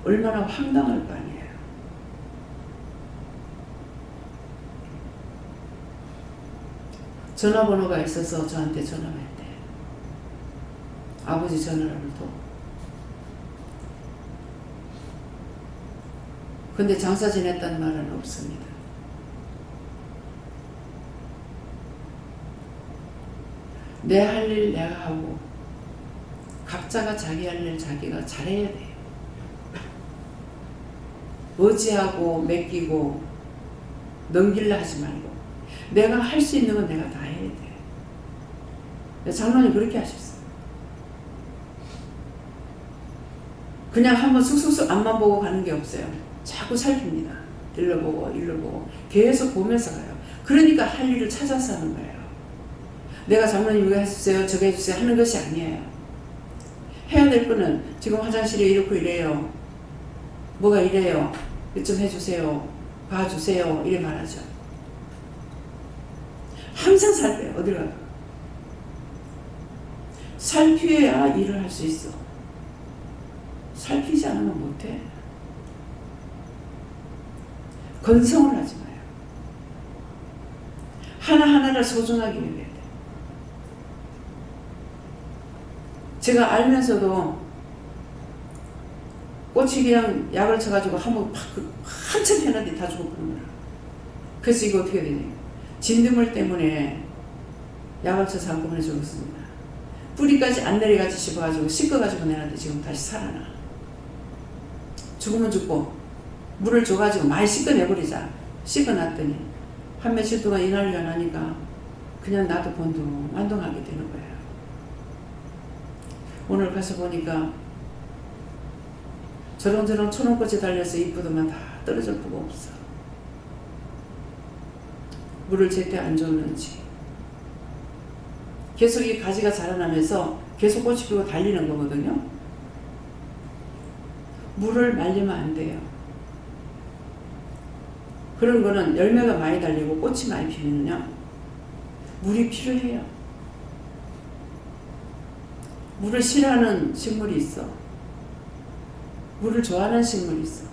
얼마나 황당할 거 아니에요. 전화번호가 있어서 저한테 전화가 했대. 아버지 전화를 또. 근데 장사 지냈다는 말은 없습니다. 내 할 일 내가 하고 각자가 자기 할 일 자기가 잘해야 돼요. 의지하고 맡기고 넘길라 하지 말고 내가 할 수 있는 건 내가 다 해야 돼. 장로님 그렇게 하셨어요. 그냥 한번 쑥쑥쑥 앞만 보고 가는 게 없어요. 자꾸 살핍니다. 일로 보고 계속 보면서 가요. 그러니까 할 일을 찾아서 하는 거예요. 내가 장로님 이거 해주세요 저거 해주세요 하는 것이 아니에요. 해야 될 거는 지금 화장실이 이렇고 이래요. 뭐가 이래요. 좀 해주세요. 봐주세요. 이래 말하죠. 항상 살펴요. 어딜 가도. 살피어야 일을 할 수 있어. 살피지 않으면 못해. 건성을 하지 마요. 하나하나를 소중하게 여겨야 돼. 제가 알면서도 꽃이 그냥 약을 쳐가지고 한번 한참 펴는데 다 죽어버린 거야. 그래서 이거 어떻게 되냐. 진드물 때문에 약을 쳐서 한꺼번에 죽었습니다. 뿌리까지 안 내려가지 씹어가지고 씻어가지고 내놨는데 지금 다시 살아나. 죽으면 죽고 물을 줘가지고 많이 씻어내버리자. 씻어놨더니 한 며칠 동안 이 난리가 나니까 그냥 나도 완동하게 되는 거예요. 오늘 가서 보니까 저런저런 초롱꽃이 달려서 이쁘더만 다 떨어져 보고 없어. 물을 제때 안 줬는지. 계속 이 가지가 자라나면서 계속 꽃이 피고 달리는 거거든요. 물을 말리면 안 돼요. 그런 거는 열매가 많이 달리고 꽃이 많이 피면요 물이 필요해요. 물을 싫어하는 식물이 있어. 물을 좋아하는 식물이 있어.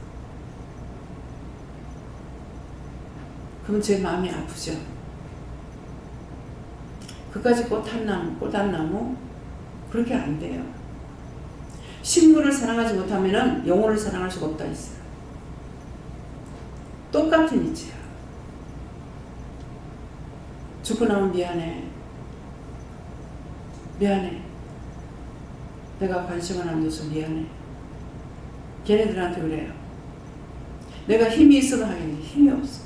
그럼 제 마음이 아프죠. 그까지 꽃 한 나무 그렇게 안 돼요. 식물을 사랑하지 못하면 영혼을 사랑할 수가 없다 했어요. 똑같은 이치야. 죽고 나면 미안해. 내가 관심을 안 줘서 미안해. 걔네들한테 그래요. 내가 힘이 있어도 하겠는데 힘이 없어.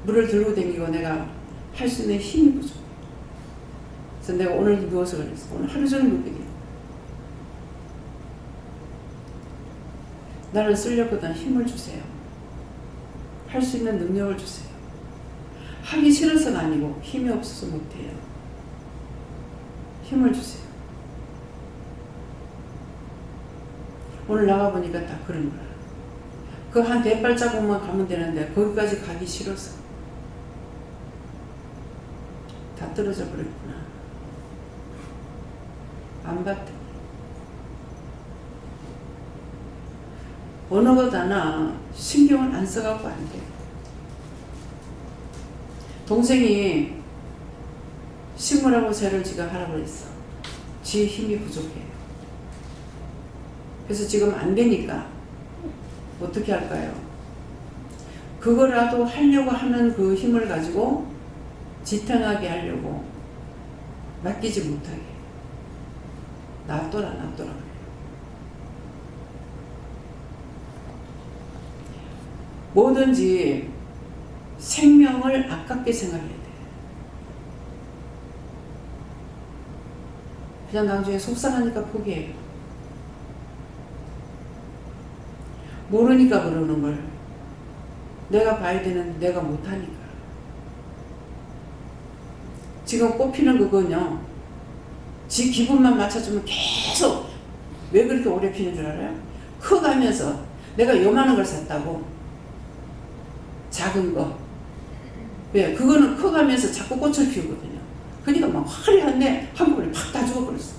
물을 들고 다니고 내가 할 수 있는 힘이 부족해. 그래서 내가 오늘 누워서 그랬어. 오늘 하루 종일 눕게. 나를 쓰려거든 힘을 주세요. 할 수 있는 능력을 주세요. 하기 싫어서가 아니고 힘이 없어서 못해요. 힘을 주세요. 오늘 나가보니까 딱 그런 거야. 그 한 대발자국만 가면 되는데 거기까지 가기 싫어서 다 떨어져 버렸구나. 안 봤더니 어느 것 하나 신경을 안 써갖고 안 돼. 동생이 식물하고 새를 지가 하라고 그랬어. 지 힘이 부족해요. 그래서 지금 안 되니까 어떻게 할까요? 그거라도 하려고 하는 그 힘을 가지고 지탱하게 하려고 맡기지 못하게 놔둬라 그래요. 뭐든지 생명을 아깝게 생각해야 돼. 그냥 나중에 속상하니까 포기해요. 모르니까 그러는 걸. 내가 봐야 되는데 내가 못하니까. 지금 꽃피는 그거는요, 지 기분만 맞춰주면 계속 왜 그렇게 오래 피는 줄 알아요? 커가면서 내가 요만한 걸 샀다고. 작은 거. 왜? 그거는 커가면서 자꾸 꽃을 피우거든요. 그러니까 막 화려한데 한꺼번에 팍 다 죽어버렸어.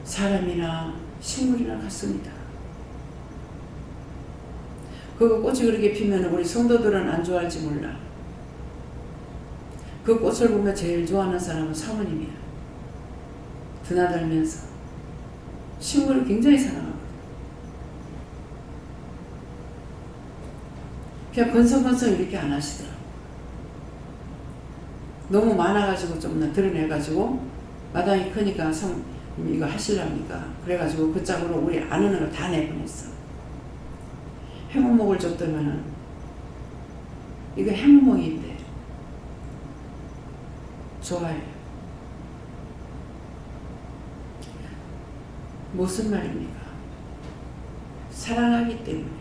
사람이나 식물이나 같습니다. 그 꽃이 그렇게 피면 우리 성도들은 안 좋아할지 몰라. 그 꽃을 보면 제일 좋아하는 사람은 사모님이야. 드나들면서 식물을 굉장히 사랑하거든. 그냥 건성건성 이렇게 안 하시더라고. 너무 많아가지고 좀 드러내가지고 마당이 크니까 이거 하시려니까 그래가지고 그 짝으로 우리 아는 걸 다 내보냈어. 해무목을 줬더면은 이거 해무목인데 좋아해요. 무슨 말입니까? 사랑하기 때문에.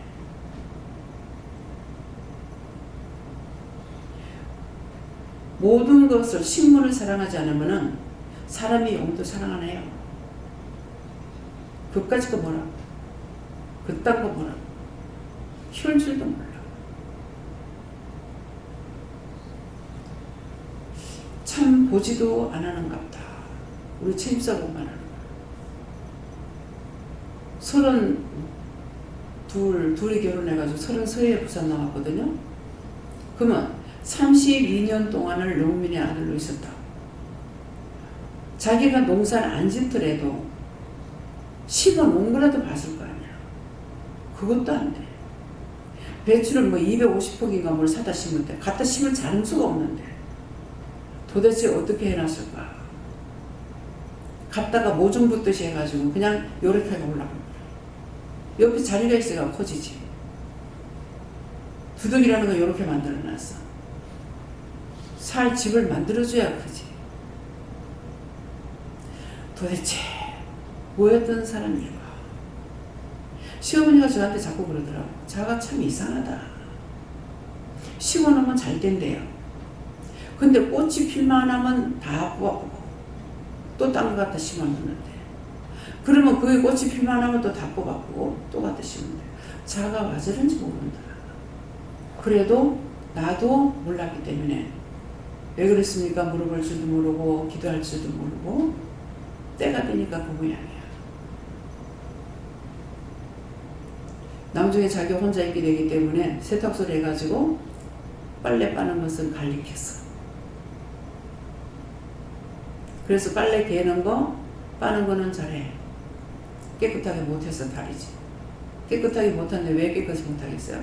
모든 것을 식물을 사랑하지 않으면은 사람이 영도 사랑 안 해요. 그까짓 거 뭐라? 그딴 거 뭐라? 키울 줄도 몰라. 참 보지도 안 하는갑다. 우리 책임사고만 하는 거야. 32, 둘이 결혼해가지고 33에 부산 나왔거든요. 그러면 32년 동안을 농민의 아들로 있었다. 자기가 농사를 안 짓더라도 심어놓은 거라도 봤을 거 아니야. 그것도 안 돼. 배추를 뭐 250폭인가 뭘 사다 심은데 갖다 심을 자능수가 없는데 도대체 어떻게 해놨을까. 갖다가 모종 붙듯이 해가지고 그냥 요렇게 올라간 거야. 옆에 자리가 있어야 커지지. 두둑이라는 거 요렇게 만들어놨어. 살 집을 만들어줘야 크지. 도대체 뭐였던 사람일까. 시어머니가 저한테 자꾸 그러더라고. 자가 참 이상하다. 심어놓으면 잘 된대요. 근데 꽃이 필만 하면 다 뽑아보고 또 딴 거 갖다 심어놓는데, 그러면 그게 꽃이 필만 하면 또 다 뽑아보고 또 갖다 심는데 자가 와 저런지 모른다. 그래도 나도 몰랐기 때문에 왜 그랬습니까? 물어볼 줄도 모르고 기도할 줄도 모르고 때가 되니까 그 모양이야. 나중에 자기 혼자 있게 되기 때문에 세탁소를 해가지고 빨래 빠는 것은 가리켰어. 그래서 빨래 개는 거 빠는 거는 잘해. 깨끗하게 못해서 다르지. 깨끗하게 못하는데 왜 깨끗이 못하겠어요?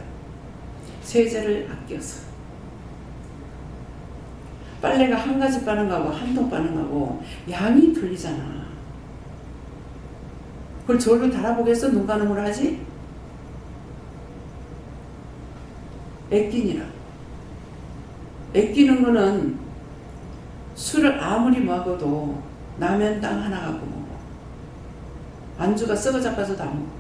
세제를 아껴서. 빨래가 한 가지 빠는 거하고 한 통 빠는 거하고 양이 틀리잖아. 그걸 저울로 달아보겠어? 눈 가늠을 하지? 애끼니라. 애끼는 거는 술을 아무리 먹어도 라면 땅 하나 갖고 먹어. 안주가 썩어 잡아서도 안 먹어.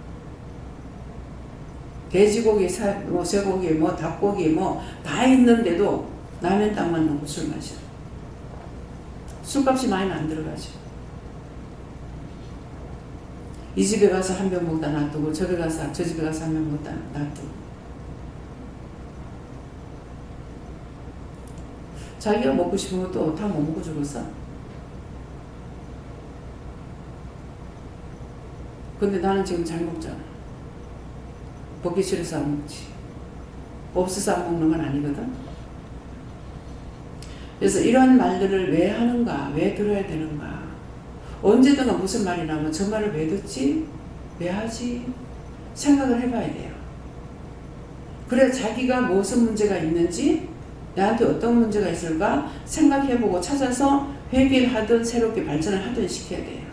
돼지고기, 쇠고기, 닭고기 다 있는데도 라면 땅만 넣고 술 마셔. 술값이 많이 안 들어가죠. 이 집에 가서 한 병 먹다 놔두고 저 집에 가서 한 병 먹다 놔두고. 자기가 먹고 싶은 것도 다 못 먹고 죽었어. 근데 나는 지금 잘 먹잖아. 먹기 싫어서 안 먹지. 없어서 안 먹는 건 아니거든. 그래서 이런 말들을 왜 하는가, 왜 들어야 되는가. 언제든가 무슨 말이 나면 저 말을 왜 듣지? 왜 하지? 생각을 해봐야 돼요. 그래 자기가 무슨 문제가 있는지, 나한테 어떤 문제가 있을까 생각해보고 찾아서 회개를 하든 새롭게 발전을 하든 시켜야 돼요.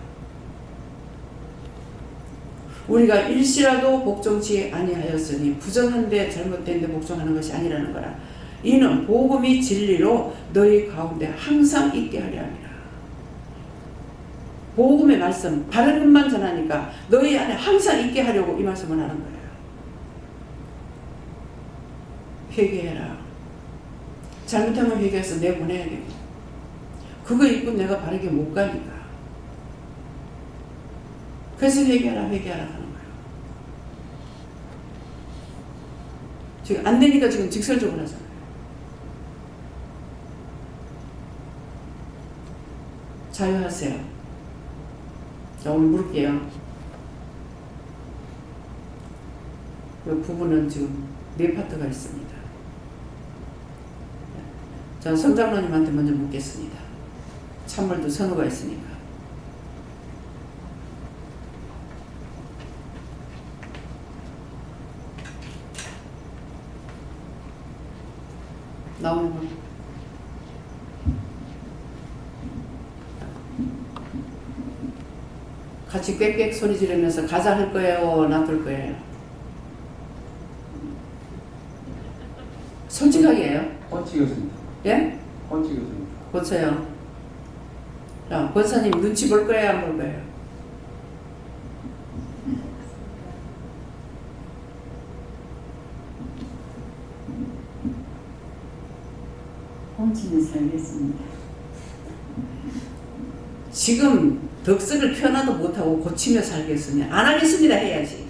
우리가 일시라도 복종치 아니하였으니 부정한데 잘못된데 복종하는 것이 아니라는 거라. 이는 복음이 진리로 너희 가운데 항상 있게 하려 함이라. 복음의 말씀 바른 것만 전하니까 너희 안에 항상 있게 하려고 이 말씀을 하는 거예요. 회개해라. 잘못하면 회개해서 내보내야 되고, 그거 입고 내가 바르게 못 가니까. 그래서 회개하라 하는 거예요. 지금 안 되니까 지금 직설적으로 하잖아요. 자유하세요. 자, 오늘 물을게요. 이 부분은 지금 4파트가 있습니다. 자, 성장로님한테 먼저 묻겠습니다. 찬물도 선호가 있으니까. 나오는 거. 같이 꽥꽥 소리 지르면서 가자 할 거예요? 놔둘 거예요? 솔직하게 해요. 펀치겠습니다. 예? 펀치겠습니다. 고쳐요. 자, 권사님 눈치 볼 거예요? 안 볼 거예요? 훔치면 살겠습니다. 지금 덕석을 표현하도 못하고 고치며 살겠으니 안 하겠습니다 해야지.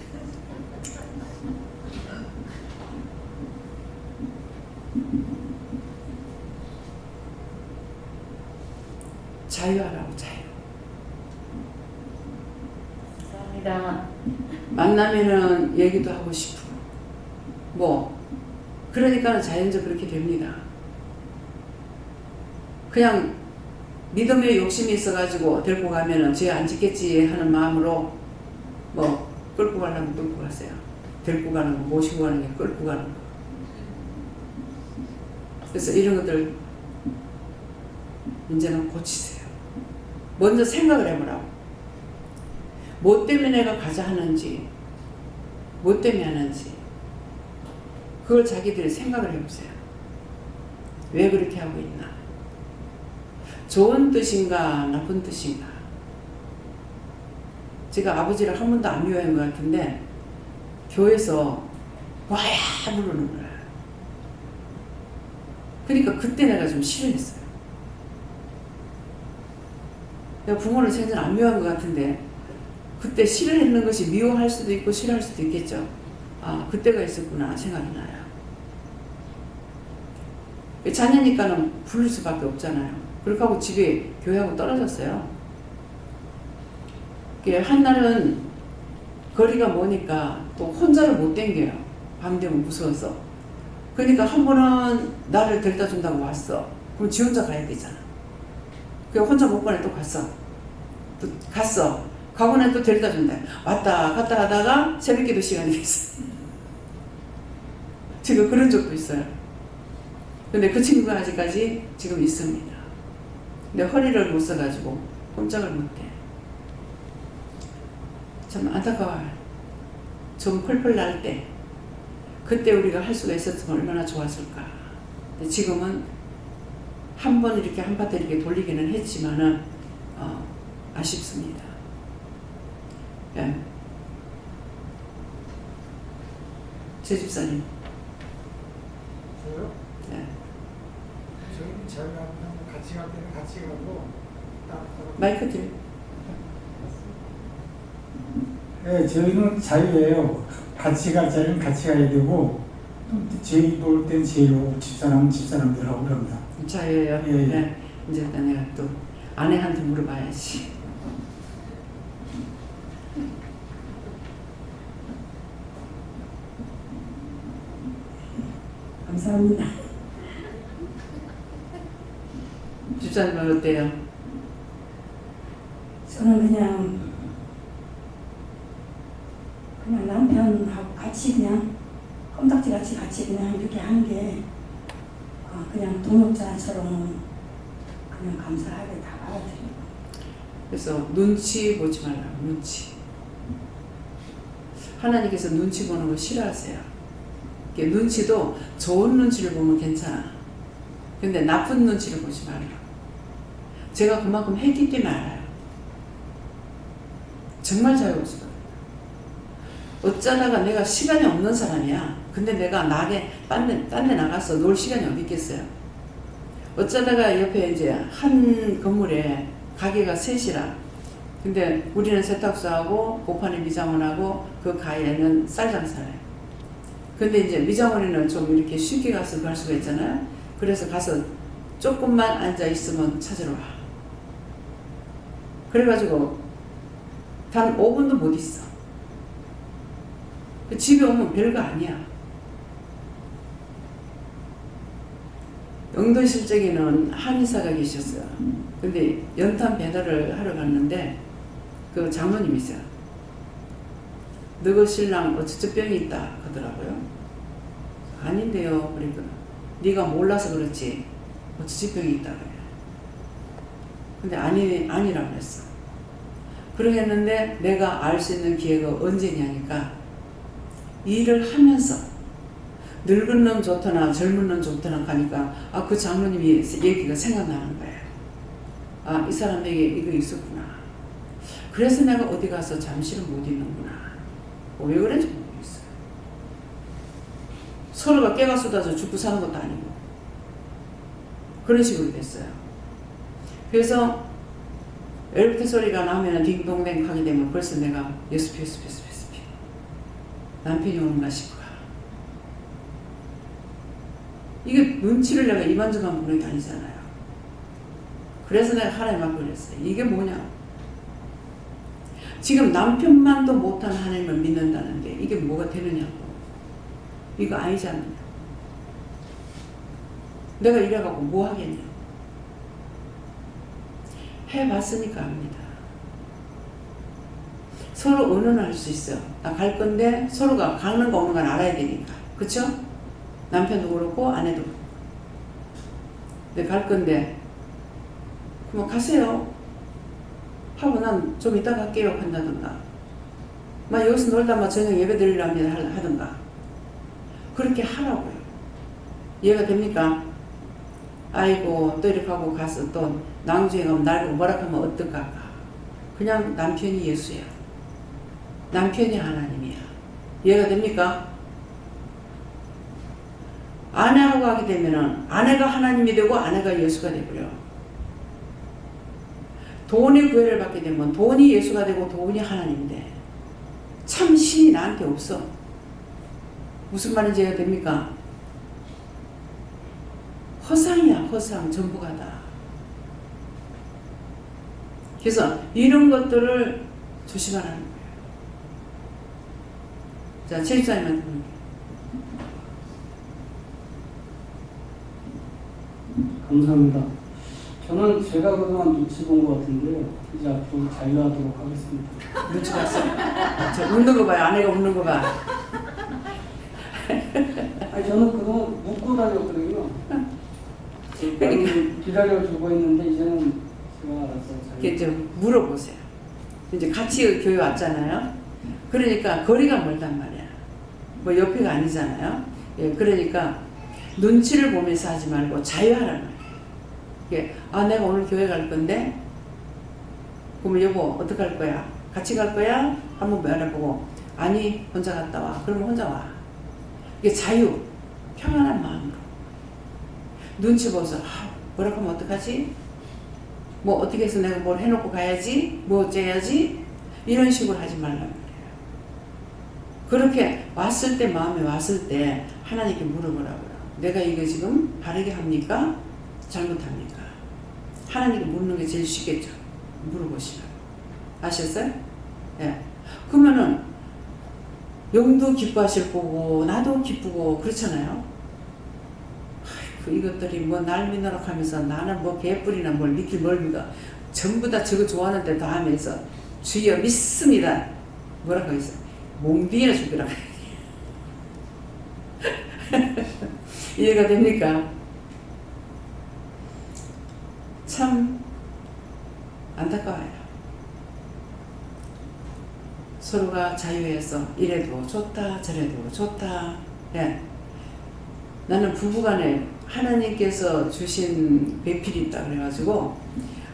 자유하라고. 자유. 감사합니다. 만나면은 얘기도 하고 싶고 그러니까 자연적으로 그렇게 됩니다. 그냥 믿음의 욕심이 있어가지고 데리고 가면은 죄 안 짓겠지 하는 마음으로 끌고 가려면 끌고 가세요. 데리고 가는 거, 모시고 가는 게 끌고 가는 거. 그래서 이런 것들 이제는 고치세요. 먼저 생각을 해보라고. 뭐 때문에 내가 가자 하는지, 뭐 때문에 하는지, 그걸 자기들이 생각을 해보세요. 왜 그렇게 하고 있나? 좋은 뜻인가 나쁜 뜻인가. 제가 아버지를 한 번도 안 미워한 것 같은데 교회에서 와야 부르는 거야. 그러니까 그때 내가 좀 싫어했어요. 내가 부모를 생전 안 미워한 것 같은데 그때 싫어했는 것이 미워할 수도 있고 싫어할 수도 있겠죠. 아, 그때가 있었구나 생각이 나요. 자녀니까는 부를 수밖에 없잖아요. 그렇게 하고 집에 교회하고 떨어졌어요. 한날은 거리가 머니까 또 혼자를 못 댕겨요. 밤 되면 무서워서. 그러니까 한 번은 나를 데려다 준다고 왔어. 그럼 지 혼자 가야 되잖아. 그냥 혼자 못 가네. 또 갔어. 또 갔어. 가고 나서 또 데려다 준다. 왔다 갔다 하다가 새벽기도 시간이 됐어. 지금 그런 적도 있어요. 근데 그 친구가 아직까지 지금 있습니다. 근데 허리를 못 써가지고 꼼짝을 못해. 참 안타까워요. 좀 펄펄 날 때 그때 우리가 할 수가 있었으면 얼마나 좋았을까. 근데 지금은 한 번 이렇게 한 바퀴 이렇게 돌리기는 했지만은 아쉽습니다. 예. 제 집사님. 저요? 네. 저희는 자유하면 같이 갈 때는 같이 가고 따로 마이크 들. 네, 저희는 자유예요. 같이 갈 자리는 같이 가야 되고, 또 제일 볼 땐 제일 집사람은 집사람들하고 그럽니다. 자유예요. 예, 예. 네. 이제 내가 또 아내한테 물어봐야지. 감사합니다. 집사님은 어때요? 저는 그냥 남편하고 같이 그냥 껌딱지 같이 그냥 이렇게 하는 게 그냥 동역자처럼 그냥 감사하게 다 받아들이고. 그래서 눈치 보지 말라. 눈치. 하나님께서 눈치 보는 거 싫어하세요. 이게 눈치도 좋은 눈치를 보면 괜찮아. 근데 나쁜 눈치를 보지 말라. 제가 그만큼 했기 때문에 알아요. 정말 자유로웠어요. 어쩌다가 내가 시간이 없는 사람이야. 근데 내가 딴 데 나가서 놀 시간이 어디 있겠어요. 어쩌다가 옆에 이제 한 건물에 가게가 셋이라. 근데 우리는 세탁소하고 보판에 미장원하고 그 가게에는 쌀 장사를 해. 근데 이제 미장원에는 좀 이렇게 쉽게 가서 갈 수가 있잖아요. 그래서 가서 조금만 앉아 있으면 찾으러 와. 그래가지고 단 5분도 못 있어. 집에 오면 별거 아니야. 영도 실적에는 한의사가 계셨어요. 근데 연탄 배달을 하러 갔는데 그 장모님이 있어요. 너그 신랑 어쩌저 병이 있다 하더라고요. 아닌데요. 그러니까 네가 몰라서 그렇지 어쩌저 병이 있다 그래. 근데 아니라고 했어. 그러겠는데 내가 알 수 있는 기회가 언제냐니까 일을 하면서 늙은 놈 좋더나 젊은 놈 좋더나 하니까 그 장로님이 얘기가 생각나는 거예요. 이 사람에게 이거 있었구나. 그래서 내가 어디 가서 잠시는 못 있는구나. 왜 그런지 모르겠어요. 서로가 깨가 쏟아져 죽고 사는 것도 아니고 그런 식으로 됐어요. 그래서 엘리베이터 소리가 나면 딩동댕 하게 되면 벌써 내가 예수피 남편이 오는가 싶어. 이게 눈치를 내가 이만저만 보는 게 아니잖아요. 그래서 내가 하나님 앞에 그랬어요. 이게 뭐냐? 지금 남편만도 못한 하나님을 믿는다는 게 이게 뭐가 되느냐고. 이거 아니잖아요. 내가 이래갖고 뭐 하겠냐. 해봤으니까 압니다. 서로 의논을 할 수 있어요. 나 갈 건데 서로가 가는 거 오는 건 알아야 되니까. 그쵸? 남편도 그렇고 아내도 그렇고. 근데 갈 건데 그럼 가세요 하고 난 좀 이따 갈게요 한다든가 막 여기서 놀다 저녁 예배 드리려면 하든가 그렇게 하라고요. 이해가 됩니까? 아이고 또 이렇게 하고 가서 또 낭주에 가면 날 뭐라 하면 어떨까. 그냥 남편이 예수야. 남편이 하나님이야. 이해가 됩니까? 아내하고 하게 되면은 아내가 하나님이 되고 아내가 예수가 되고요. 돈의 구애를 받게 되면 돈이 예수가 되고 돈이 하나님이 돼. 참 신이 나한테 없어. 무슨 말인지 이해가 됩니까? 허상이야. 허상. 전부가 다. 그래서 이런 것들을 조심하라는 거예요. 자, 최집사님한테 물어볼게요. 감사합니다. 저는 제가 그동안 눈치 본 것 같은데요. 이제 앞으로 자유하도록 하겠습니다. 눈치 봤어? 저 웃는 거 봐요. 아내가 웃는 거 봐. 아니 저는 그동안 묻고 다녔거든요. 많이 기다려주고 있는데 이제는 제가 알아서 이렇게 좀 물어보세요. 이제 같이 교회 왔잖아요. 그러니까 거리가 멀단 말이야. 뭐 옆에가 아니잖아요. 예, 그러니까 눈치를 보면서 하지 말고 자유하라는 말이에요. 이게 내가 오늘 교회 갈 건데 그러면 여보 어떡할 거야? 같이 갈 거야? 한번 알아보고 아니 혼자 갔다 와. 그러면 혼자 와. 이게 자유, 평안한 마음으로. 눈치 보서 뭐라고 하면 어떡하지? 뭐 어떻게 해서 내가 뭘 해놓고 가야지? 뭐 어째야지? 이런 식으로 하지 말란 말이에요. 그렇게 왔을 때, 마음에 왔을 때 하나님께 물어보라고요. 내가 이거 지금 바르게 합니까? 잘못합니까? 하나님께 묻는 게 제일 쉽겠죠. 물어보시라고. 아셨어요? 예. 그러면은 영도 기뻐하실 거고 나도 기쁘고 그렇잖아요. 아이고, 이것들이 뭐 날 믿노록 하면서 나는 뭐 개뿔이나 뭘 믿길 뭘 믿어. 전부 다 저거 좋아하는데 다 하면서 주여 믿습니다. 뭐라고 했어? 몽둥이나 죽이라고. 이해가 됩니까? 참 안타까워요. 서로가 자유해서 이래도 좋다 저래도 좋다. 예. 나는 부부간에 하나님께서 주신 배필이 있다 그래가지고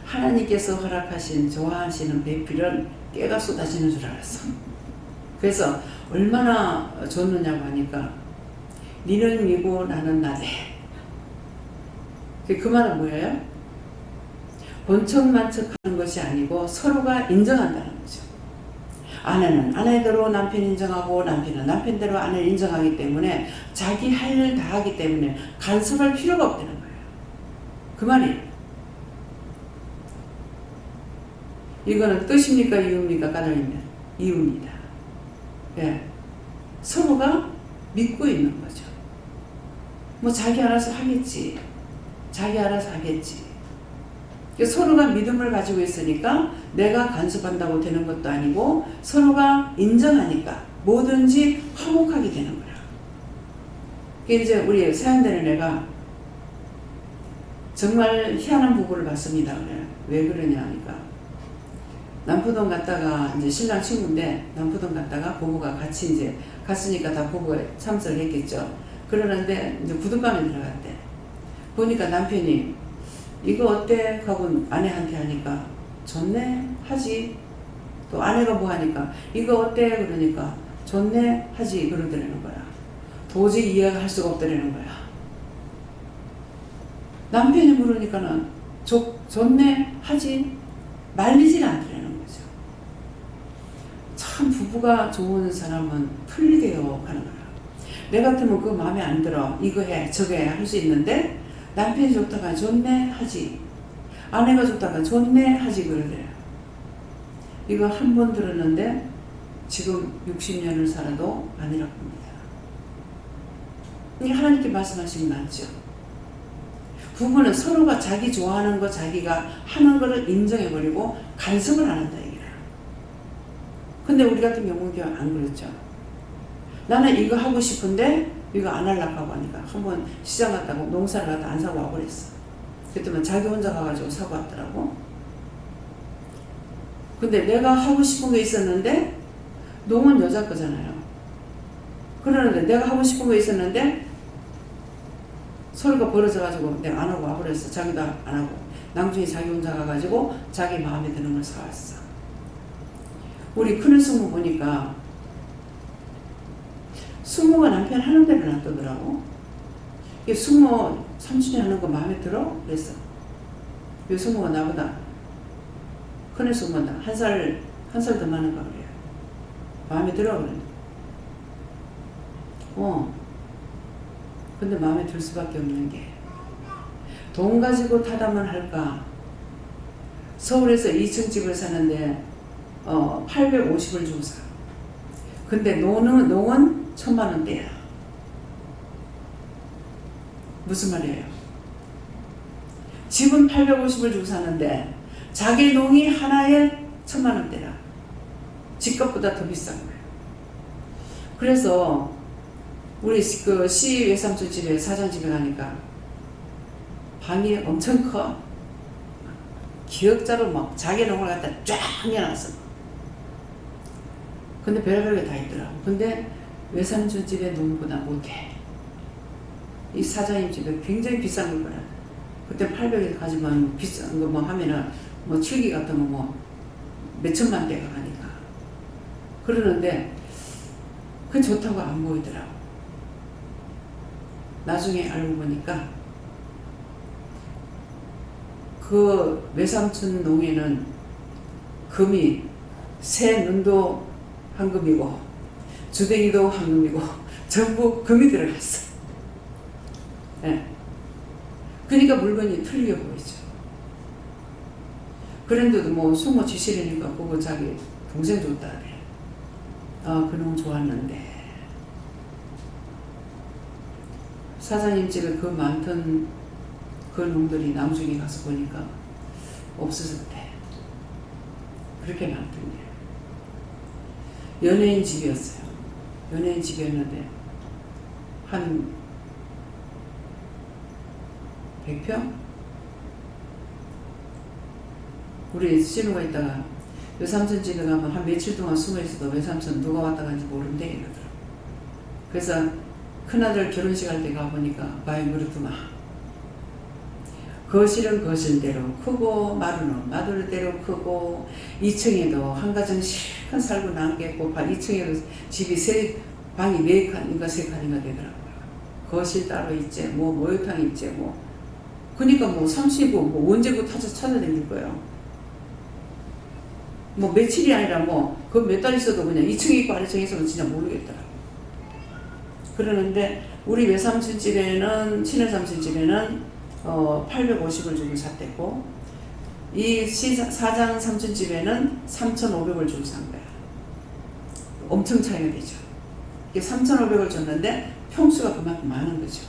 하나님께서 허락하신 좋아하시는 배필은 깨가 쏟아지는 줄 알았어. 그래서 얼마나 좋느냐고 하니까 니는 니고 나는 나대. 그 말은 뭐예요? 본척만척하는 것이 아니고 서로가 인정한다는 거죠. 아내는 아내대로 남편 인정하고 남편은 남편대로 아내를 인정하기 때문에 자기 할 일 다 하기 때문에 간섭할 필요가 없다는 거예요. 그 말이에요. 이거는 뜻입니까? 이유입니까? 까닭입니다. 이유입니다. 예. 서로가 믿고 있는 거죠. 뭐 자기 알아서 하겠지. 자기 알아서 하겠지. 서로가 믿음을 가지고 있으니까 내가 간섭한다고 되는 것도 아니고 서로가 인정하니까 뭐든지 화목하게 되는 거야. 이제 우리 사연되는 애가 정말 희한한 부부를 봤습니다. 그래. 왜 그러냐 하니까 남포동 갔다가 이제 신랑 친구인데 남포동 갔다가 부부가 같이 이제 갔으니까 다 부부에 참석을 했겠죠. 그러는데 이제 구두방에 들어갔대. 보니까 남편이 이거 어때? 하고 아내한테 하니까 좋네 하지. 또 아내가 뭐 하니까 이거 어때? 그러니까 좋네 하지 그러더라는 거야. 도저히 이해가 할 수가 없더라는 거야. 남편이 물으니까는 좋네 하지 말리질 않더라는 거죠. 참 부부가 좋은 사람은 틀리게요 하는 거야. 내 같으면 그거 마음에 안 들어. 이거 해 저거 해 할 수 있는데 남편이 좋다가 좋네 하지. 아내가 좋다가 좋네 하지 그러래요. 이거 한 번 들었는데 지금 60년을 살아도 아니라고 합니다. 이게 하나님께 말씀하신 게 맞죠. 부부는 서로가 자기 좋아하는 거 자기가 하는 거를 인정해버리고 간섭을 안 한다 이거야. 근데 우리 같은 경우는 안 그렇죠. 나는 이거 하고 싶은데 이거 안 하려고 하니까 한번 시장 갔다고 농사를 갖다 안 사고 와버렸어. 그랬더니 자기 혼자 가가지고 사고 왔더라고. 근데 내가 하고 싶은 게 있었는데 농은 여자 거잖아요. 그러는데 내가 하고 싶은 거 있었는데 서로가 벌어져가지고 내가 안 하고 와버렸어. 자기도 안 하고 나중에 자기 혼자 가가지고 자기 마음에 드는 걸 사왔어. 우리 큰애 숙모 보니까 숙모가 남편 하는 대로 놔두더라고. 이게 숙모 삼촌이 하는 거 마음에 들어? 그랬어. 이 숙모가 나보다 큰애 숙모다. 한 살 더 많은가 그래요. 마음에 들어 그래. 근데 마음에 들 수밖에 없는 게 돈 가지고 타다만 할까. 서울에서 2층 집을 사는데 850을 주고 사. 근데 농은 1000만 원대야. 무슨 말이에요? 집은 850을 주고 사는데 자기 농이 하나에 1000만 원대라. 집값보다 더 비싼 거예요. 그래서 우리 그 시 외삼촌 집에 사장 집에 가니까 방이 엄청 커. 기역자로 막 자기 농을 갖다 쫙 해놨어. 근데 별별 게 다 있더라고. 근데 외삼촌 집에 농보다 못해. 이 사장님 집에 굉장히 비싼 걸 거야. 그때 800에 가지만 비싼 거 뭐 하면은 뭐 7기 같으면 뭐 몇천만 대가 가니까. 그러는데 그게 좋다고 안 보이더라고. 나중에 알고 보니까 그 외삼촌 농에는 금이 새 눈도 황금이고 주댕이도 황금이고 전부 금이 들어갔어. 예. 그러니까 물건이 틀리게 보이죠. 그런데도 뭐 숙모 지실이니까 그거 자기 동생 줬다 그래. 아, 그 놈 좋았는데 사장님 집에 그 많던 그 놈들이 나중에 가서 보니까 없어졌대. 그렇게 많던 게 연예인 집이었어요. 연예인 집이었는데 한 100평? 우리 신우가 있다가 외삼촌 집에 가면 한 며칠 동안 숨어있어도 외삼촌 누가 왔다 간지 모른대 이러더라고. 그래서 큰아들 결혼식 할 때 가보니까 많이 그렇더만. 거실은 거실대로 크고 마루는 마루대로 크고 2층에도 한가정 실컷 살고 남겠고 2층에도 집이 방이 4칸인가 3칸인가 되더라고요. 거실 따로 있지 뭐 목욕탕 있지 뭐 그러니까 뭐 35, 뭐 언제부터 찾아다닐 거예요. 뭐 며칠이 아니라 뭐 그 몇 달 있어도 그냥 2층에 있고 아래층에 있으면 진짜 모르겠더라고. 그러는데 우리 외삼촌 집에는 친외삼촌 집에는 850을 주고 샀댔고 이 사장 삼촌 집에는 3,500을 주고 산 거야. 엄청 차이가 되죠. 이게 3,500을 줬는데 평수가 그만큼 많은 거죠.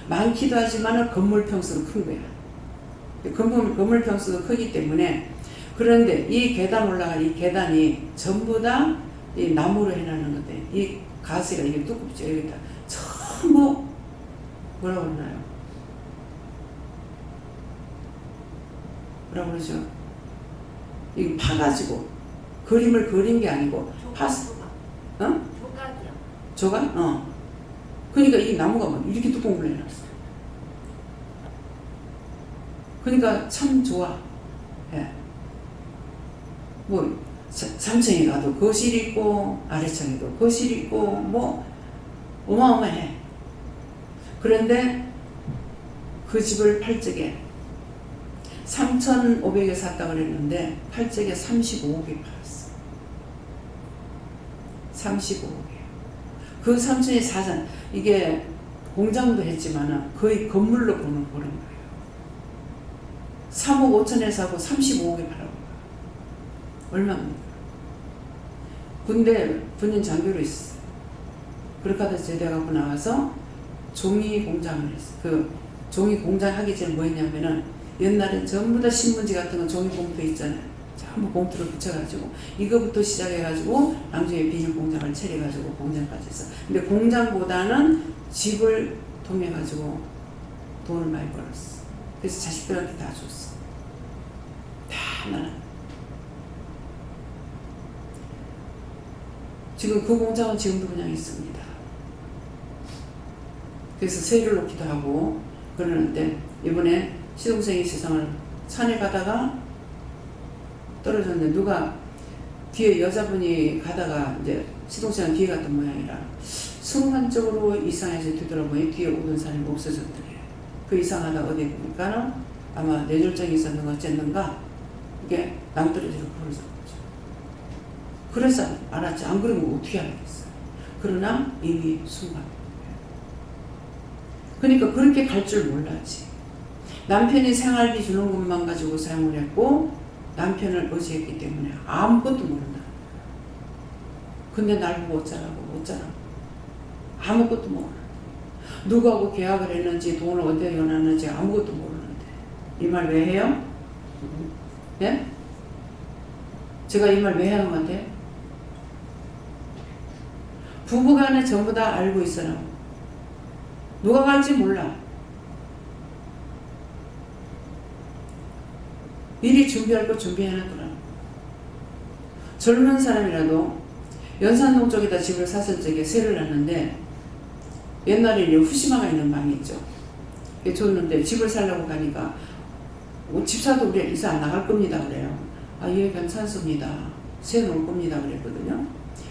많기도 하지만 건물 평수가 큰 거야. 건물 평수가 크기 때문에 그런데 이 계단 올라간 이 계단이 전부 다 이 나무로 해놨는 건데 이 가시가 이게 두껍죠. 여기다 전부 뭐라고 그러나요? 뭐라고 그러죠? 이거 파가지고 그림을 그린 게 아니고 조각이요. 조각? 그러니까 이 나무가 막 이렇게 두꺼운 걸 해놨어. 그러니까 참 좋아. 예. 뭐 3층에 가도 거실 있고 아래층에도 거실 있고 뭐 어마어마해. 그런데 그 집을 팔적에 3,500에 샀다고 그랬는데 팔적에 35억에 팔았어. 35억에. 그 삼촌이 사장 이게 공장도 했지만 거의 건물로 보는 거예요. 3억 5천에 사고 35억에 팔아요. 얼마입니까? 군대 군인 장교로 있었어요. 그렇게 하다 제대하고 나와서 종이 공장을 했어요. 그 종이 공장 하기 전에 뭐 했냐면은 옛날엔 전부 다 신문지 같은 거 종이 봉투 있잖아요. 전부 봉투를 붙여가지고 이거부터 시작해가지고 나중에 비닐 공장을 차려가지고 공장까지 했어. 근데 공장보다는 집을 통해가지고 돈을 많이 벌었어. 그래서 자식들한테 다 줬어. 다 나는. 지금 그 공장은 지금도 그냥 있습니다. 그래서 세를 놓기도 하고 그러는데 이번에 시동생이 세상을 산에 가다가 떨어졌는데 누가 뒤에 여자분이 가다가 이제 시동생은 뒤에 갔던 모양이라 순간적으로 이상해서 뒤돌아보니 뒤에 오던 사람이 없어졌더래요. 그 이상하다 어디 보니까는 아마 뇌졸중이 있었는가 어쨌는가 이게 낭떠러지로 부러졌죠. 그래서 알았지. 안 그러면 어떻게 알겠어요. 그러나 이미 순간. 그러니까 그렇게 갈 줄 몰랐지. 남편이 생활비 주는 것만 가지고 사용을 했고 남편을 의지했기 때문에 아무것도 모른다. 근데 날 보고 어쩌라고. 아무것도 모르는데. 누구하고 계약을 했는지 돈을 어디에 연놨는지 아무것도 모르는데. 이 말 왜 해요? 예? 제가 이 말 왜 하는 것 같아요? 부부간에 전부 다 알고 있어요. 누가 갈지 몰라. 미리 준비할 거 준비해놨더라. 젊은 사람이라도 연산동 쪽에다 집을 샀을 적에 세를 놨는데 옛날에 이제 후시마가 있는 방이 있죠. 줬는데 집을 살려고 가니까 집사도 우리 이사 안 나갈 겁니다 그래요. 아, 예, 괜찮습니다. 세 놓을 겁니다 그랬거든요.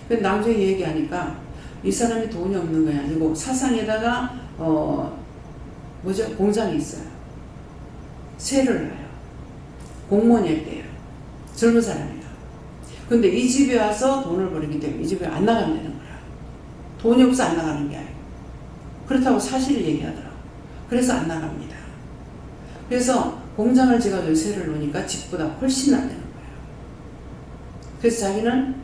근데 나중에 얘기하니까 이 사람이 돈이 없는 게 아니고 사상에다가 뭐죠? 공장이 있어요. 세를 놔요. 공무원이었대요. 젊은 사람이에요. 근데 이 집에 와서 돈을 벌기 때문에 이 집에 안 나간다는 거야. 돈이 없어 안 나가는 게 아니고. 그렇다고 사실을 얘기하더라고. 그래서 안 나갑니다. 그래서 공장을 지어가지고 세를 놓으니까 집보다 훨씬 낫다는 거예요. 그래서 자기는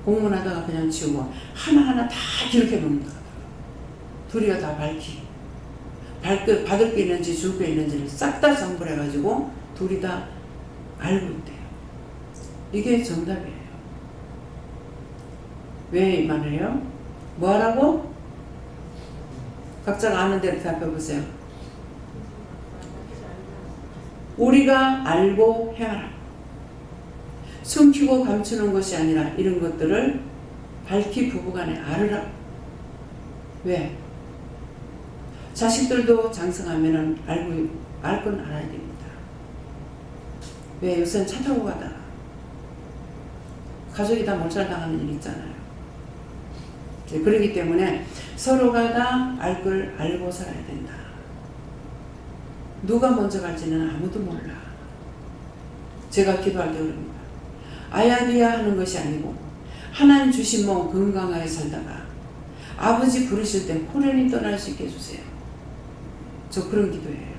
공무원하다가 그냥 지우고 하나하나 다 기록해 놓는다. 둘이가 다 밝히. 받을 게 있는지 줄 게 있는지를 싹 다 정보를 해가지고 둘이 다 알고 있대요. 이게 정답이에요. 왜 이 말을 해요? 뭐 하라고? 각자가 아는 대로 대답해보세요. 우리가 알고 행하라. 숨기고 감추는 것이 아니라 이런 것들을 밝히 부부간에 알으라. 왜? 자식들도 장성하면 알 건 알아야 됩니다. 왜? 요새는 차 타고 가다가 가족이 다 몰살당하는 일 있잖아요. 그렇기 때문에 서로가 다 알 걸 알고 살아야 된다. 누가 먼저 갈지는 아무도 몰라. 제가 기도할 때 그럽니다. 아야디야 하는 것이 아니고 하나님 주신 몸 건강하게 살다가 아버지 부르실 때 호련히 떠날 수 있게 해주세요. 저 그런 기도예요.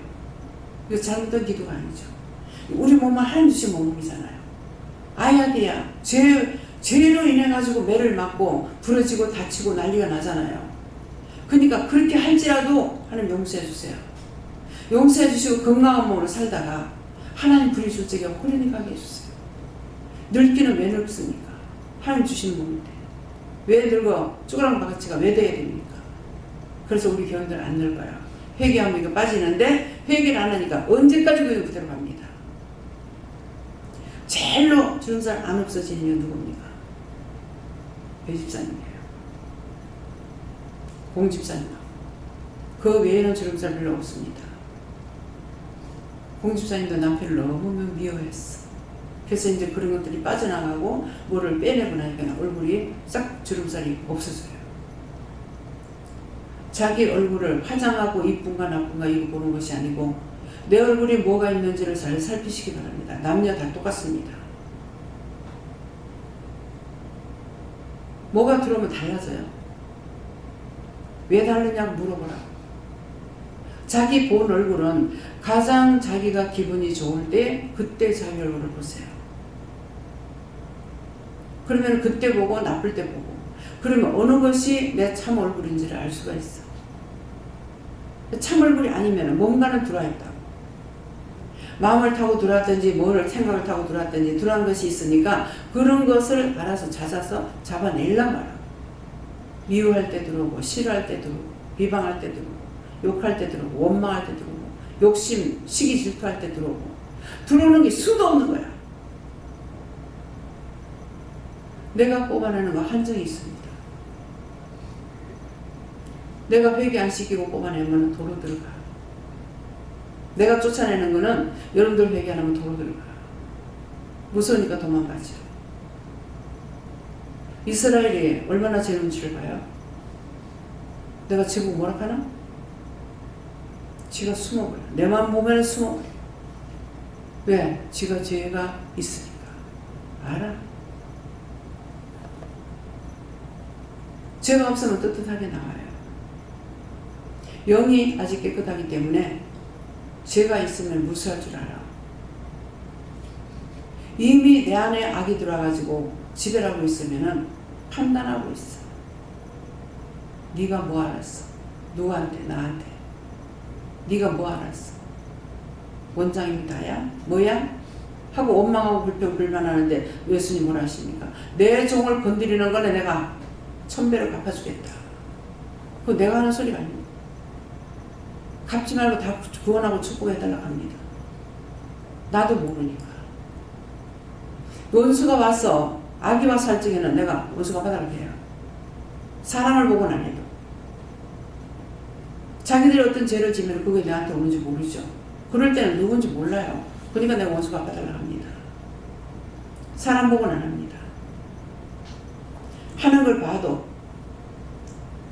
이거 잘못된 기도가 아니죠. 우리 몸은 하나님 주신 몸이잖아요. 아야디야 죄로 인해 가지고 매를 맞고 부러지고 다치고 난리가 나잖아요. 그러니까 그렇게 할지라도 하나님 용서해 주세요. 용서해 주시고 건강한 몸으로 살다가 하나님 부르실 적에 호련히 가게 해주세요. 늙기는 왜 늙습니까? 하나님 주신 몸인데 왜 늙어? 쭈그랑 바가지가 왜 돼야 됩니까? 그래서 우리 교인들 안 늙어요. 회개하면 이거 빠지는데 회개를 안 하니까 언제까지 그대로 갑니다. 제일로 주름살 안 없어지는 이유는 누굽니까? 배집사님이에요. 공집사님하고. 그 외에는 주름살 별로 없습니다. 공집사님도 남편을 너무 미워했어. 그래서 이제 그런 것들이 빠져나가고 뭐를 빼내고 나니까 얼굴이 싹 주름살이 없어져요. 자기 얼굴을 화장하고 이쁜가 나쁜가 이거 보는 것이 아니고 내 얼굴에 뭐가 있는지를 잘 살피시기 바랍니다. 남녀 다 똑같습니다. 뭐가 들어오면 달라져요. 왜 다르냐고 물어보라고. 자기 본 얼굴은 가장 자기가 기분이 좋을 때 그때 자기 얼굴을 보세요. 그러면 그때 보고 나쁠 때 보고 그러면 어느 것이 내 참 얼굴인지를 알 수가 있어. 참 얼굴이 아니면 뭔가는 들어와 있다고. 마음을 타고 들어왔든지 뭐를 생각을 타고 들어왔든지 들어간 것이 있으니까 그런 것을 알아서 찾아서 잡아내려고 말하고. 미워할 때 들어오고 싫어할 때 들어오고 비방할 때 들어오고 욕할 때 들어오고 원망할 때 들어오고 욕심, 시기 질투할 때 들어오고 들어오는 게 수도 없는 거야. 내가 뽑아내는 거 한정이 있습니다. 내가 회개 안 시키고 뽑아내면 도로 들어가. 내가 쫓아내는 거는 여러분들 회개 안 하면 도로 들어가. 무서우니까 도망가죠. 이스라엘이 얼마나 죄 눈치를 봐요? 내가 제국 뭐라 하나? 지가 숨어버려. 내만 보면 숨어버려. 왜? 지가 죄가 있으니까. 알아? 죄가 없으면 떳떳하게 나와요. 영이 아직 깨끗하기 때문에 죄가 있으면 무수할 줄 알아. 이미 내 안에 악이 들어와가지고 지배하고 있으면은 판단하고 있어. 네가 뭐 알았어? 누구한테? 나한테. 네가 뭐 알았어? 원장님이 다야? 뭐야? 하고 원망하고 불평불만하는데 예수님 뭐라 하십니까? 내 종을 건드리는 거는 내가 1000배로 갚아주겠다. 그거 내가 하는 소리가 아닙니다. 갚지 말고 다 구원하고 축복해달라고 합니다. 나도 모르니까. 원수가 와서 악이 와서 할 적에는 내가 원수가 받아라 해요. 사람을 보고는 안 해도. 자기들이 어떤 죄를 지면 그게 내한테 오는지 모르죠. 그럴 때는 누군지 몰라요. 그러니까 내가 원수가 받아라 합니다. 사람 보고는 안 합니다. 하는 걸 봐도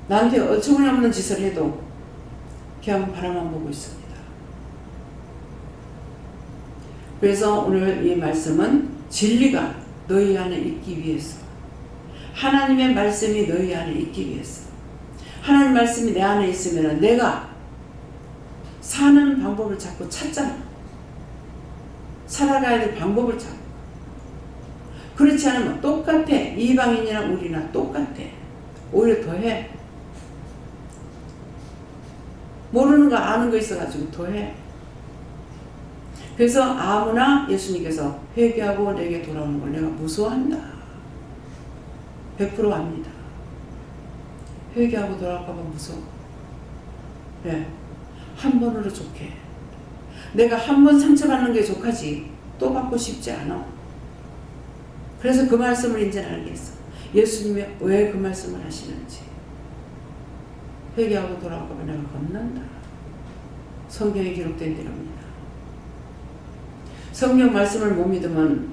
나한테 어처구니없는 짓을 해도 그냥 바라만 보고 있습니다. 그래서 오늘 이 말씀은 진리가 너희 안에 있기 위해서, 하나님의 말씀이 너희 안에 있기 위해서, 하나님 말씀이 내 안에 있으면 내가 사는 방법을 자꾸 찾잖아. 살아가야 될 방법을 찾고. 그렇지 않으면 똑같아. 이방인이나 우리나 똑같아. 오히려 더해. 모르는 거 아는 거 있어가지고 더해. 그래서 아무나 예수님께서 회개하고 내게 돌아오는 걸 내가 무서워한다. 100% 압니다. 회개하고 돌아올까봐 무서워. 네. 한 번으로 좋게. 내가 한 번 상처받는 게 좋하지 또 받고 싶지 않아. 그래서 그 말씀을 이제는 알겠어. 예수님이 왜 그 말씀을 하시는지. 회개하고 돌아올까봐 내가 겁난다. 성경에 기록된 대로입니다. 성경 말씀을 못 믿으면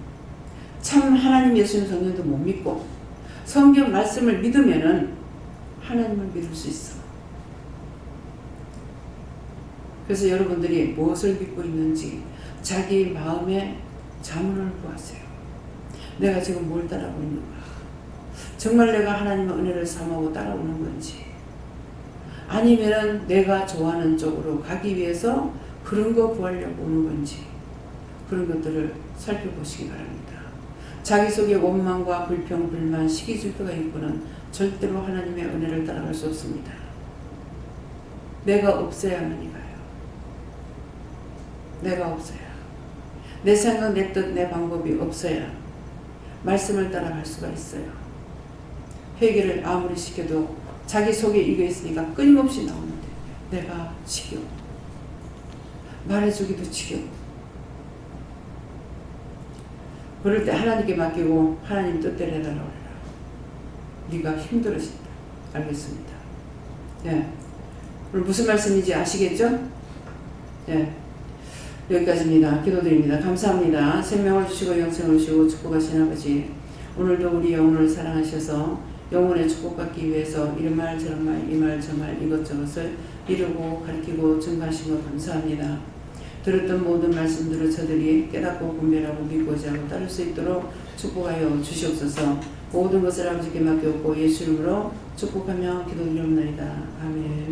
참 하나님 예수님 성령도 못 믿고, 성경 말씀을 믿으면은 하나님을 믿을 수 있어. 그래서 여러분들이 무엇을 믿고 있는지 자기 마음의 자문을 구하세요. 내가 지금 뭘 따라오고 있는가? 정말 내가 하나님의 은혜를 삼하고 따라오는 건지, 아니면은 내가 좋아하는 쪽으로 가기 위해서 그런 거 구하려고 오는 건지, 그런 것들을 살펴보시기 바랍니다. 자기 속에 원망과 불평, 불만, 시기 질투가 있고는 절대로 하나님의 은혜를 따라갈 수 없습니다. 내가 없어야만이 가요. 내가 없어야. 내 생각, 내 뜻, 내 방법이 없어야 말씀을 따라갈 수가 있어요. 회개를 아무리 시켜도 자기 속에 이거 있으니까 끊임없이 나오는데 내가 지겨워. 말해주기도 지겨워. 그럴 때 하나님께 맡기고 하나님 뜻대로 해달라고 해라. 네가 힘들어진다. 알겠습니다. 예. 오늘 무슨 말씀인지 아시겠죠? 예. 여기까지입니다. 기도드립니다. 감사합니다. 생명을 주시고 영생을 주시고 축복하신 아버지, 오늘도 우리 영혼을 사랑하셔서 영혼의 축복받기 위해서 이런 말 저런 말 이 말 저 말 이것저것을 이루고 가르치고 증거하신 것 감사합니다. 들었던 모든 말씀들을 저들이 깨닫고 분별하고 믿고자 하고 따를 수 있도록 축복하여 주시옵소서. 모든 것을 아버지께 맡겼고 예수 이름으로 축복하며 기도드리옵나이다. 아멘.